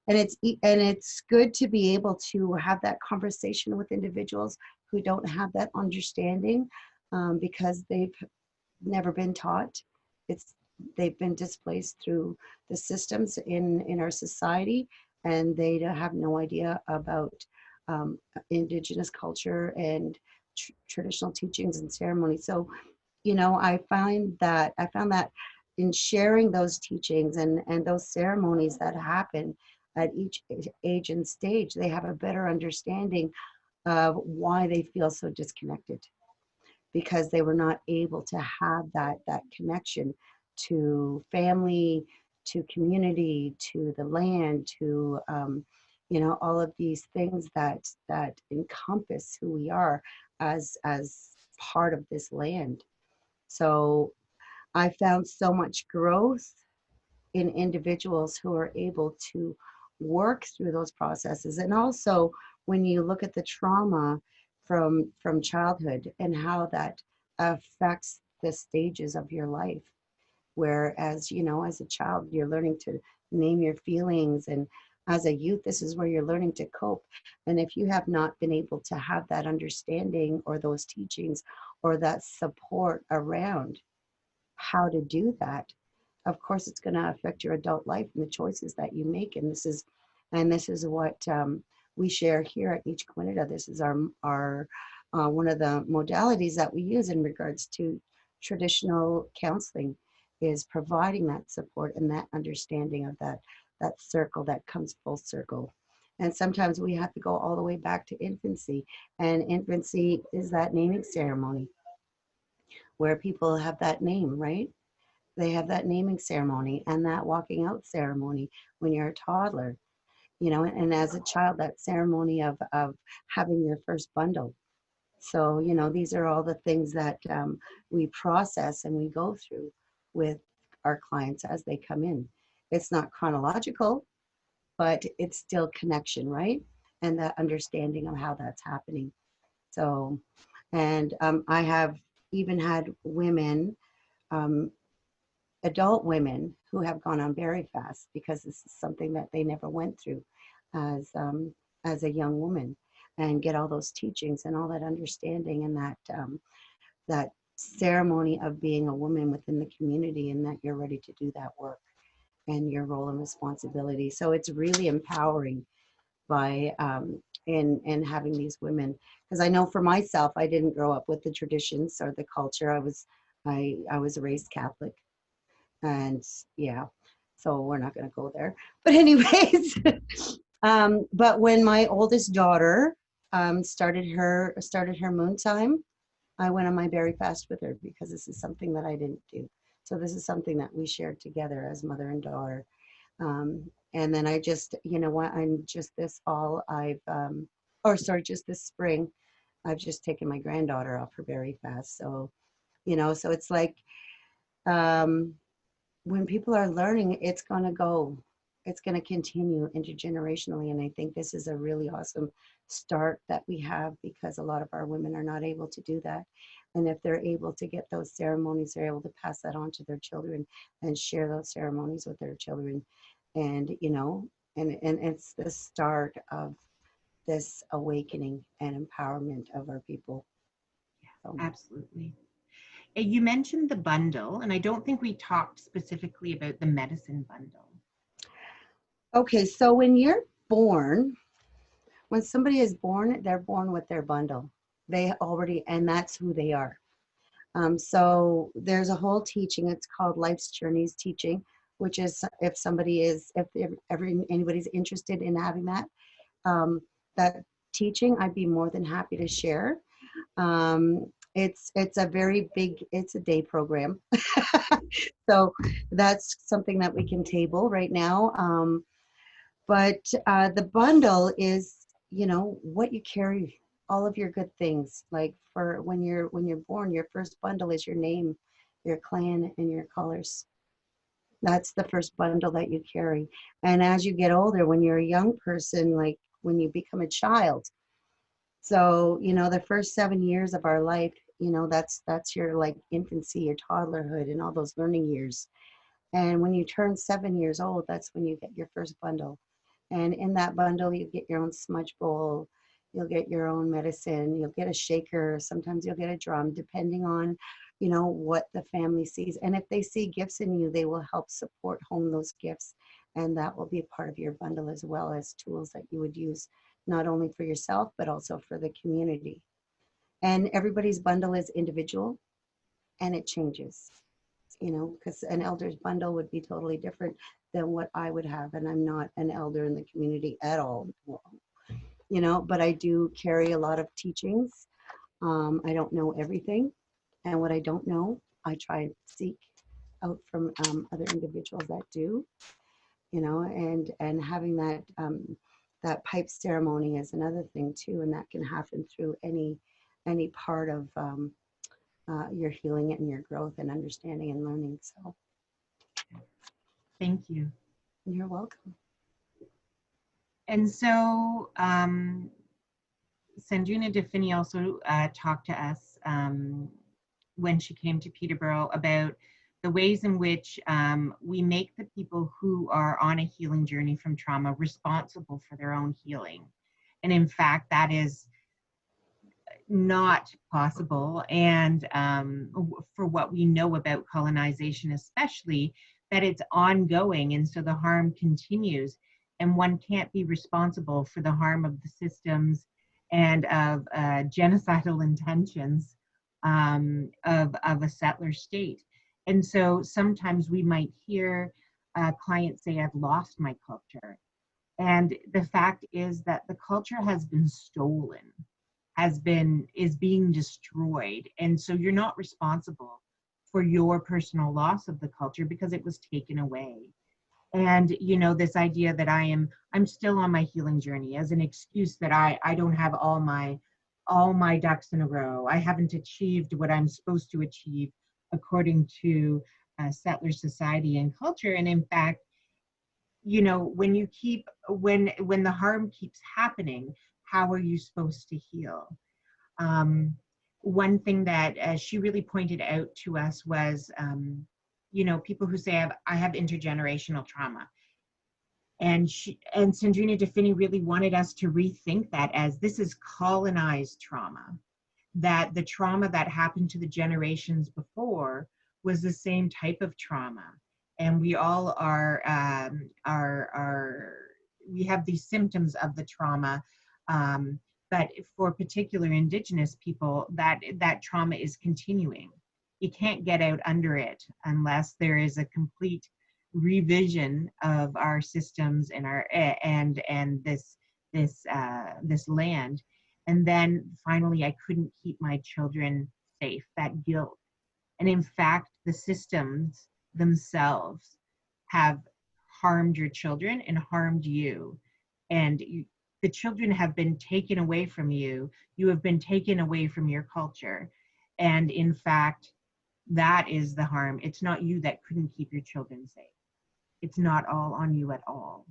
it's good to be able to have that conversation with individuals who don't have that understanding, because they've never been taught. They've been displaced through the systems in our society, and they have no idea about Indigenous culture and traditional teachings and ceremonies. So, I found that in sharing those teachings and those ceremonies that happen at each age and stage, they have a better understanding of why they feel so disconnected, because they were not able to have that connection to family, to community, to the land, to all of these things that encompass who we are as part of this land. So I found so much growth in individuals who are able to work through those processes. And also when you look at the trauma from childhood and how that affects the stages of your life, whereas as a child you're learning to name your feelings, and as a youth this is where you're learning to cope. And if you have not been able to have that understanding or those teachings or that support around how to do that, of course it's going to affect your adult life and the choices that you make. And this is what we share here at Niijkiwendidaa. This is our one of the modalities that we use in regards to traditional counseling is providing that support and that understanding of that circle that comes full circle. And sometimes we have to go all the way back to infancy, and infancy is that naming ceremony where people have that name, right? They have that naming ceremony and that walking out ceremony when you're a toddler, you know, and as a child, that ceremony of having your first bundle. So, you know, these are all the things that we process and we go through with our clients as they come in. It's not chronological, but it's still connection, right? And that understanding of how that's happening. So, and I have even had women, adult women who have gone on very fast because this is something that they never went through as a young woman, and get all those teachings and all that understanding and that ceremony of being a woman within the community, and that you're ready to do that work and your role and responsibility. So it's really empowering by in having these women, because I know for myself, I didn't grow up with the traditions or the culture. I was raised Catholic, and yeah, so we're not going to go there. But anyways, but when my oldest daughter started her moon time, I went on my berry fast with her, because this is something that I didn't do. So this is something that we shared together as mother and daughter. And then I just, you know what, I'm just this fall, just this spring, I've just taken my granddaughter off her berry fast. So, you know, so it's like, when people are learning, it's going to continue intergenerationally. And I think this is a really awesome start that we have, because a lot of our women are not able to do that. And if they're able to get those ceremonies, they're able to pass that on to their children and share those ceremonies with their children. And, you know, and it's the start of this awakening and empowerment of our people. So. Absolutely. You mentioned the bundle, and I don't think we talked specifically about the medicine bundle. Okay, so when you're born, when somebody is born, they're born with their bundle. And that's who they are. So there's a whole teaching, it's called Life's Journeys teaching, which is if anybody's interested in having that teaching, I'd be more than happy to share. It's a very big, it's a day program. So that's something that we can table right now. But the bundle is, you know, what you carry, all of your good things. Like for when you're born, your first bundle is your name, your clan, and your colors. That's the first bundle that you carry. And as you get older, when you're a young person, like when you become a child, so, you know, the first 7 years of our life, you know, that's your like infancy, your toddlerhood, and all those learning years. And when you turn 7 years old, that's when you get your first bundle. And in that bundle, you get your own smudge bowl, you'll get your own medicine, you'll get a shaker, sometimes you'll get a drum, depending on, you know, what the family sees. And if they see gifts in you, they will help support home those gifts. And that will be a part of your bundle, as well as tools that you would use, not only for yourself, but also for the community. And everybody's bundle is individual, and it changes, you know, because an elder's bundle would be totally different than what I would have. And I'm not an elder in the community at all, you know, but I do carry a lot of teachings. I don't know everything. And what I don't know, I try and seek out from other individuals that do, you know, and having that pipe ceremony is another thing too. And that can happen through any part of your healing and your growth and understanding and learning. So thank you. You're welcome. And so Sanjuna Defini also talked to us when she came to Peterborough about the ways in which we make the people who are on a healing journey from trauma responsible for their own healing. And in fact, that is not possible. And for what we know about colonization, especially, that it's ongoing. And so the harm continues, and one can't be responsible for the harm of the systems and of genocidal intentions of a settler state. And so sometimes we might hear clients say, I've lost my culture. And the fact is that the culture has been stolen, is being destroyed. And so you're not responsible for your personal loss of the culture because it was taken away. And this idea that I'm still on my healing journey as an excuse that I don't have all my ducks in a row. I haven't achieved what I'm supposed to achieve according to settler society and culture. And in fact, when the harm keeps happening, how are you supposed to heal? One thing that she really pointed out to us was, people who say I have intergenerational trauma. And Sandrina DeFinney really wanted us to rethink that as this is colonized trauma, that the trauma that happened to the generations before was the same type of trauma. And we all we have these symptoms of the trauma. But for particular Indigenous people, that trauma is continuing. You can't get out under it unless there is a complete revision of our systems and this land. And then finally, I couldn't keep my children safe, that guilt. And in fact, the systems themselves have harmed your children and harmed you. And the children have been taken away from you. You have been taken away from your culture. And in fact, that is the harm. It's not you that couldn't keep your children safe. It's not all on you at all.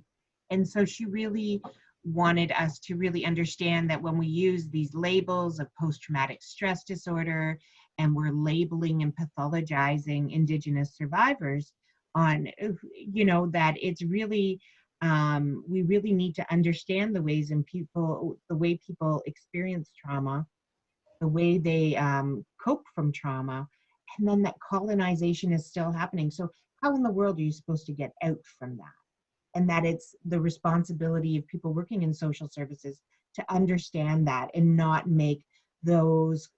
And so she really wanted us to really understand that when we use these labels of post-traumatic stress disorder and we're labeling and pathologizing Indigenous survivors on, that it's really, we really need to understand the way people experience trauma, the way they cope from trauma, and then that colonization is still happening. So how in the world are you supposed to get out from that? And that it's the responsibility of people working in social services to understand that and not make those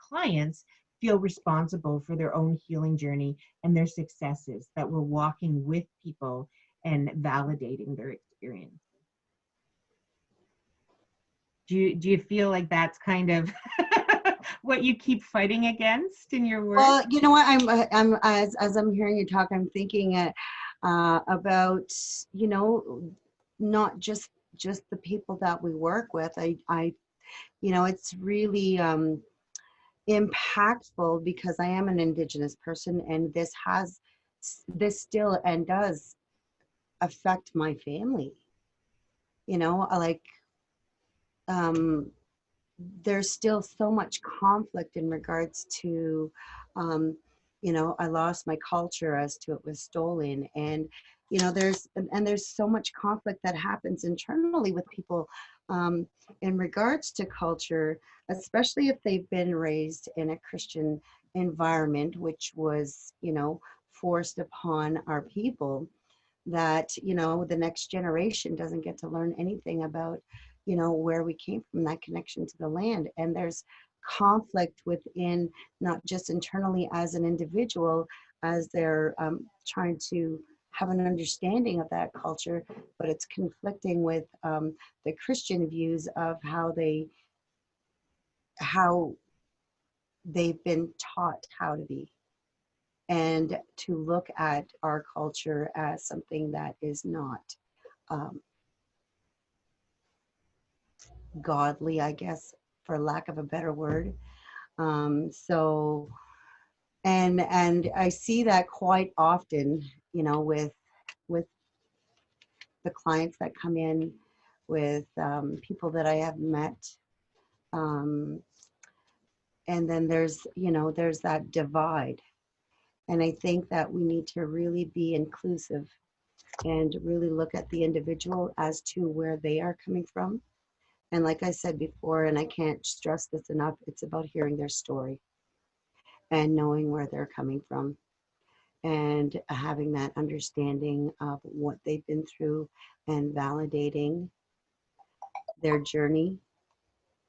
clients feel responsible for their own healing journey and their successes, that we're walking with people and validating their experience. Do you feel like that's kind of what you keep fighting against in your work? Well, you know what, I'm as I'm hearing you talk, I'm thinking about, not just the people that we work with. I it's really impactful because I am an Indigenous person, and this still and does affect my family. There's still so much conflict in regards to, I lost my culture as to it was stolen. And, there's so much conflict that happens internally with people in regards to culture, especially if they've been raised in a Christian environment, which was, forced upon our people, that, the next generation doesn't get to learn anything about where we came from, that connection to the land. And there's conflict within, not just internally as an individual, as they're trying to have an understanding of that culture, but it's conflicting with the Christian views of how they've been taught how to be, and to look at our culture as something that is not godly, I guess, for lack of a better word. So, and I see that quite often, with the clients that come in, with people that I have met. And then there's that divide. And I think that we need to really be inclusive and really look at the individual as to where they are coming from. And like I said before, and I can't stress this enough, it's about hearing their story and knowing where they're coming from and having that understanding of what they've been through and validating their journey.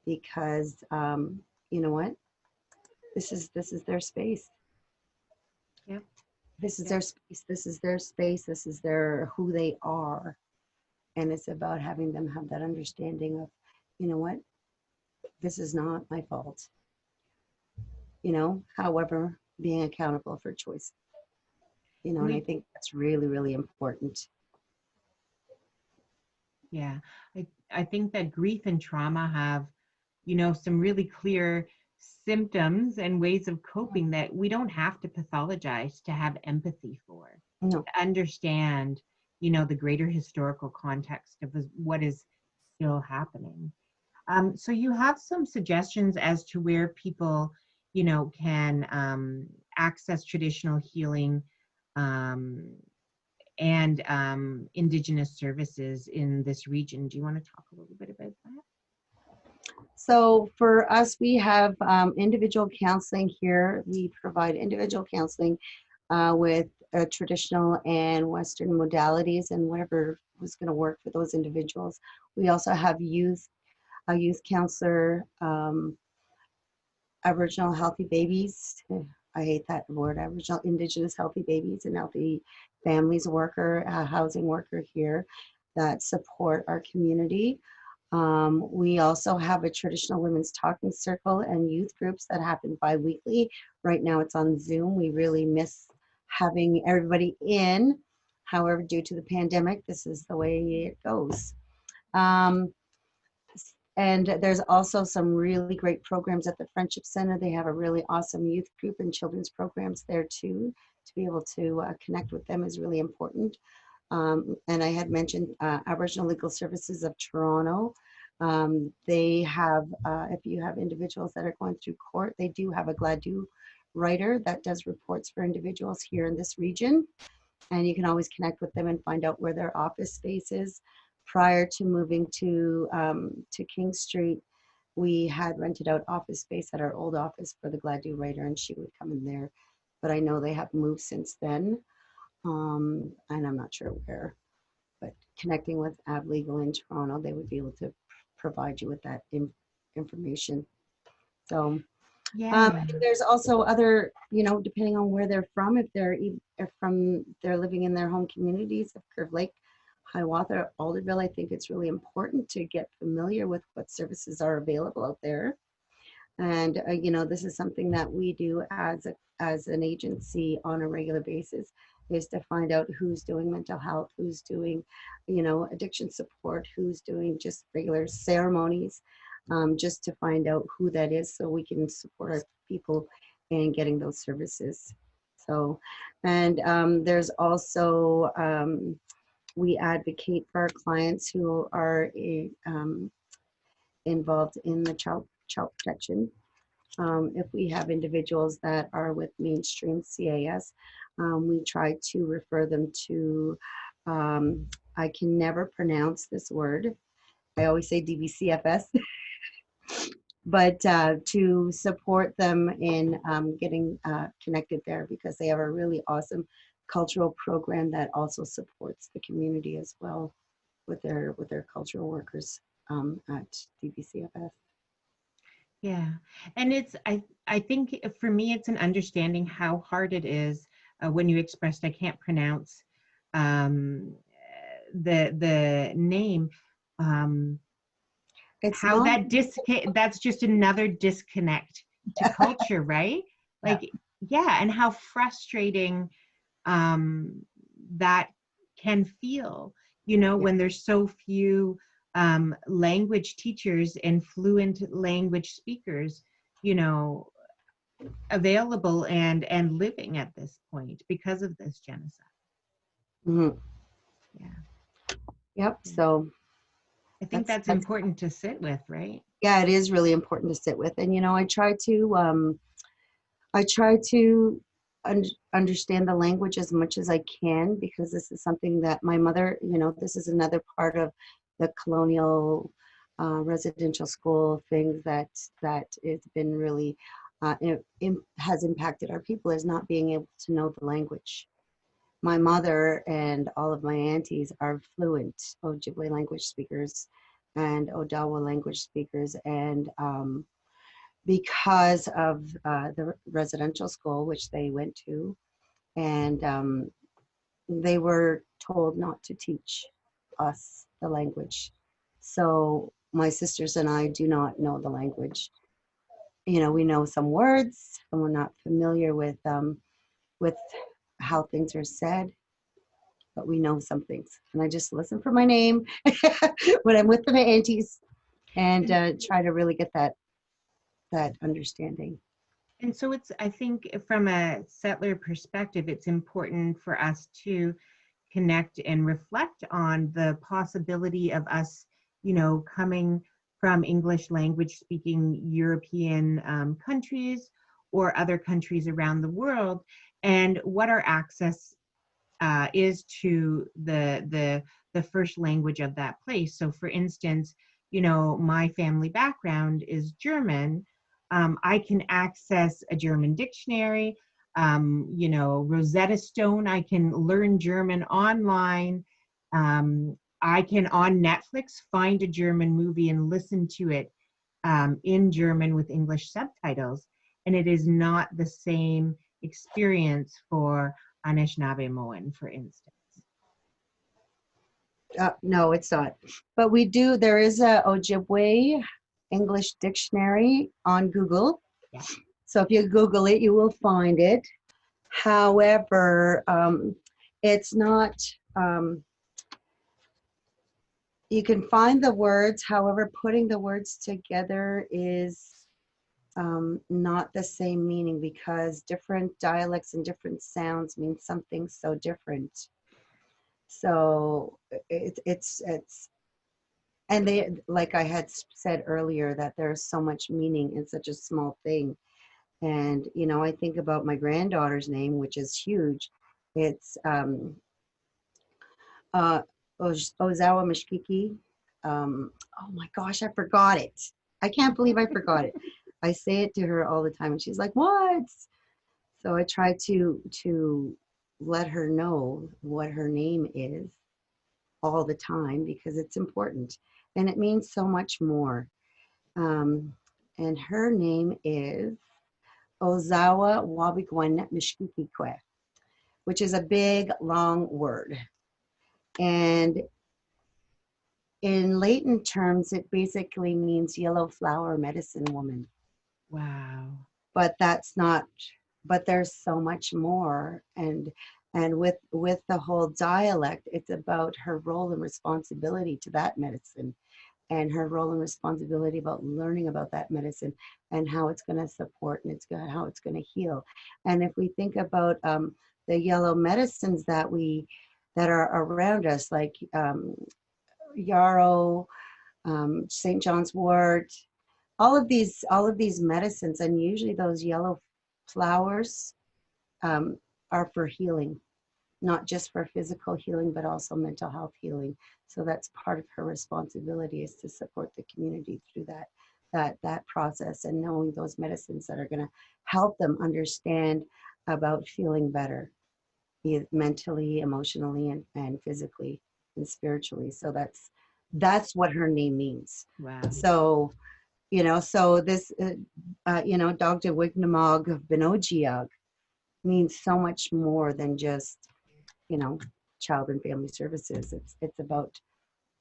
Because you know what? This is their space. Yep. This is Yep. their space. This is their space. This is their who they are. And it's about having them have that understanding of, you know what, this is not my fault. You know, however, being accountable for choice. You know, and I think that's really, really important. Yeah, I think that grief and trauma have, you know, some really clear symptoms and ways of coping that we don't have to pathologize to have empathy for, No. to understand, you know, the greater historical context of what is still happening. So you have some suggestions as to where people, you know, can access traditional healing and Indigenous services in this region. Do you want to talk a little bit about that? So for us, we have individual counseling here. We provide individual counseling with traditional and Western modalities and whatever was going to work for those individuals. We also have a youth counselor, Aboriginal healthy babies. I hate that word, Aboriginal Indigenous healthy babies and healthy families worker, housing worker here that support our community. We also have a traditional women's talking circle and youth groups that happen bi-weekly. Right now it's on Zoom. We really miss having everybody in. However, due to the pandemic, this is the way it goes. And there's also some really great programs at the Friendship Center. They have a really awesome youth group and children's programs there too. To be able to connect with them is really important. And I had mentioned Aboriginal Legal Services of Toronto. They have, if you have individuals that are going through court, they do have a Gladue writer that does reports for individuals here in this region. And you can always connect with them and find out where their office space is. Prior to moving to King Street, we had rented out office space at our old office for the Gladue writer, and she would come in there. But I know they have moved since then, and I'm not sure where. But connecting with Ab Legal in Toronto, they would be able to provide you with that information. So. Yeah. There's also other, you know, depending on where they're from, if they're living in their home communities of Curve Lake, Hiawatha, Alderville, I think it's really important to get familiar with what services are available out there. And you know, this is something that we do as an agency on a regular basis, is to find out who's doing mental health, who's doing, you know, addiction support, who's doing just regular ceremonies, just to find out who that is so we can support our people in getting those services. So, and there's also, we advocate for our clients who are involved in the child protection. If we have individuals that are with mainstream CAS, we try to refer them to, I can never pronounce this word. I always say DBCFS, but to support them in getting connected there, because they have a really awesome cultural program that also supports the community as well with their cultural workers at DBCFS. Yeah, and it's I think for me it's an understanding how hard it is when you expressed I can't pronounce the name. It's How not. that's just another disconnect to culture, right? Like, yeah, and how frustrating that can feel, you know, when there's so few language teachers and fluent language speakers, you know, available and living at this point because of this genocide. Mm-hmm. Yeah. Yep. Yeah. So I think that's important to sit with, right? yeah, it is really important to sit with. And, you know, I try to understand the language as much as I can, because this is something that my mother, you know, this is another part of the colonial residential school things that has been really, has impacted our people, is not being able to know the language. My mother and all of my aunties are fluent Ojibwe language speakers and Odawa language speakers, and because of the residential school which they went to, and they were told not to teach us the language. So my sisters and I do not know the language. You know, we know some words, and we're not familiar with how things are said, but we know some things. And I just listen for my name when I'm with my aunties, and try to really get that understanding. And so it's, I think from a settler perspective, it's important for us to connect and reflect on the possibility of us, you know, coming from English language speaking European countries or other countries around the world, and what our access is to the first language of that place. So for instance, you know, my family background is German. I can access a German dictionary, you know, Rosetta Stone. I can learn German online. I can on Netflix find a German movie and listen to it in German with English subtitles. And it is not the same experience for Anishnaabekwewas, for instance. No, it's not. But we do, there is a Ojibwe English dictionary on Google. Yeah. So if you Google it, you will find it. However, it's not, you can find the words, however, putting the words together is not the same meaning, because different dialects and different sounds mean something so different. So it's and they, like I had said earlier, that there's so much meaning in such a small thing. And you know, I think about my granddaughter's name, which is huge. It's Ozawa Mishkiki. Oh my gosh, I forgot it. I can't believe I forgot it. I say it to her all the time, and she's like, "What?" So I try to let her know what her name is all the time, because it's important and it means so much more. And her name is Ozawa Wabigwan Mishkikikwe, which is a big, long word. And in Latin terms, it basically means yellow flower medicine woman. Wow. But that's not, but there's so much more. And with the whole dialect, it's about her role and responsibility to that medicine, and her role and responsibility about learning about that medicine and how it's going to support, and how it's going to heal. And if we think about the yellow medicines that are around us, like yarrow, St. John's wort, all of these medicines, and usually those yellow flowers are for healing, not just for physical healing, but also mental health healing. So that's part of her responsibility, is to support the community through that process, and knowing those medicines that are going to help them understand about feeling better, mentally, emotionally, and physically and spiritually. So that's what her name means. Wow. So, you know, so this, you know, Dr. Wignamog Benojiag means so much more than just, you know, child and family services. It's about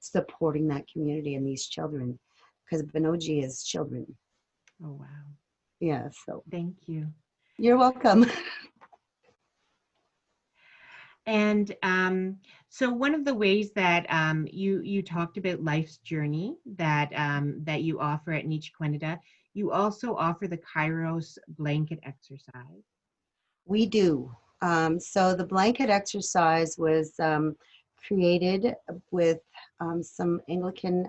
supporting that community and these children, because Benoji is children. Oh, wow. Yeah, so. Thank you. You're welcome. And so one of the ways that you talked about life's journey that that you offer at Niijkiwendidaa, you also offer the Kairos blanket exercise. We do. So the blanket exercise was created with some Anglican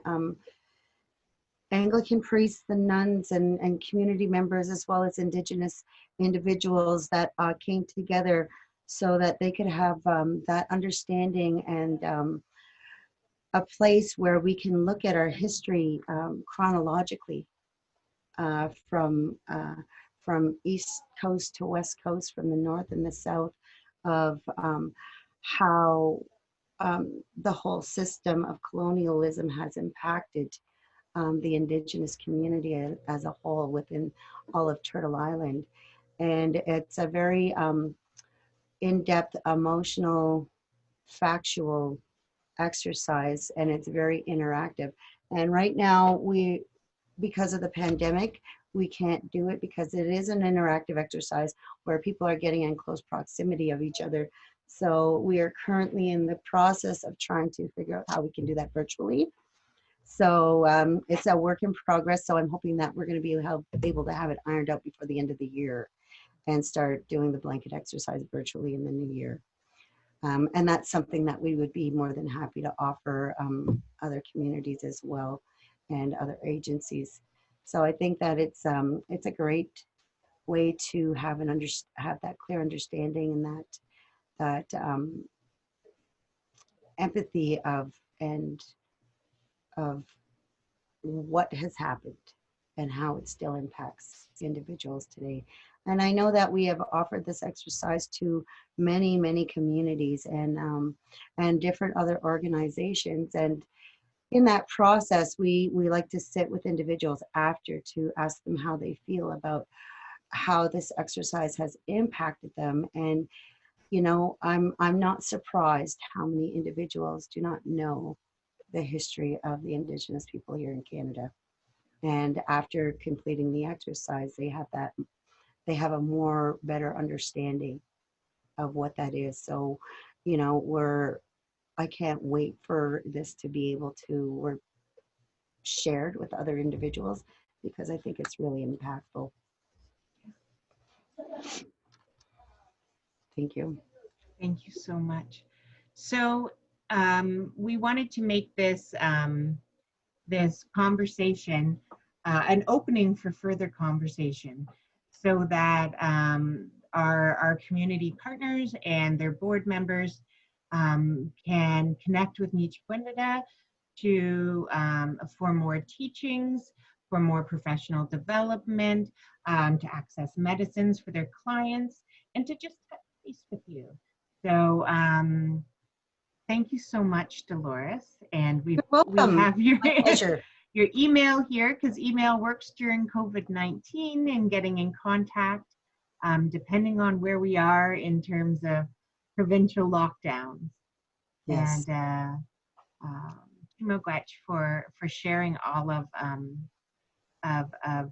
priests and nuns and community members, as well as Indigenous individuals that came together so that they could have that understanding and a place where we can look at our history chronologically, from East Coast to West Coast, from the North and the South, of how the whole system of colonialism has impacted the Indigenous community as a whole within all of Turtle Island. And it's a very in-depth, emotional, factual exercise, and it's very interactive. And right now, because of the pandemic, we can't do it because it is an interactive exercise where people are getting in close proximity of each other. So we are currently in the process of trying to figure out how we can do that virtually. So it's a work in progress. So I'm hoping that we're going to be able to have it ironed out before the end of the year and start doing the blanket exercise virtually in the new year. And that's something that we would be more than happy to offer other communities as well and other agencies. So I think that it's a great way to have that clear understanding and that empathy of what has happened and how it still impacts individuals today. And I know that we have offered this exercise to many, many communities and different other organizations. And in that process, we like to sit with individuals after to ask them how they feel about how this exercise has impacted them. And, you know, I'm not surprised how many individuals do not know the history of the Indigenous people here in Canada. And after completing the exercise, they have a better understanding of what that is. So, you know, I can't wait for this to be able to work shared with other individuals because I think it's really impactful. Thank you. Thank you so much. So we wanted to make this this conversation an opening for further conversation, so that our community partners and their board members can connect with Niijkiwendidaa for more teachings, for more professional development, to access medicines for their clients, and to just touch base with you. So thank you so much, Delores. And we have your email here, because email works during COVID-19 and getting in contact, depending on where we are in terms of provincial lockdowns. Yes. And Miigwech for sharing all of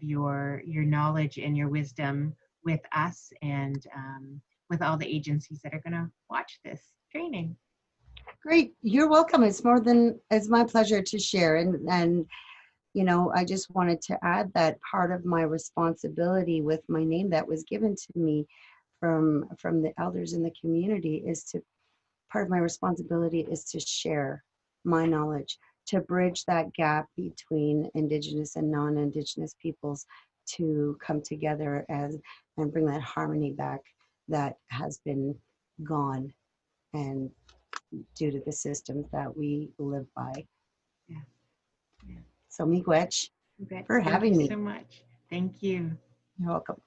your knowledge and your wisdom with us and with all the agencies that are going to watch this training. Great, you're welcome. It's my pleasure to share. And you know, I just wanted to add that part of my responsibility with my name that was given to me from the elders in the community part of my responsibility is to share my knowledge, to bridge that gap between Indigenous and non-Indigenous peoples, to come together and bring that harmony back that has been gone and due to the systems that we live by. Yeah. So miigwech for having me. Thank you so much. Thank you. You're welcome.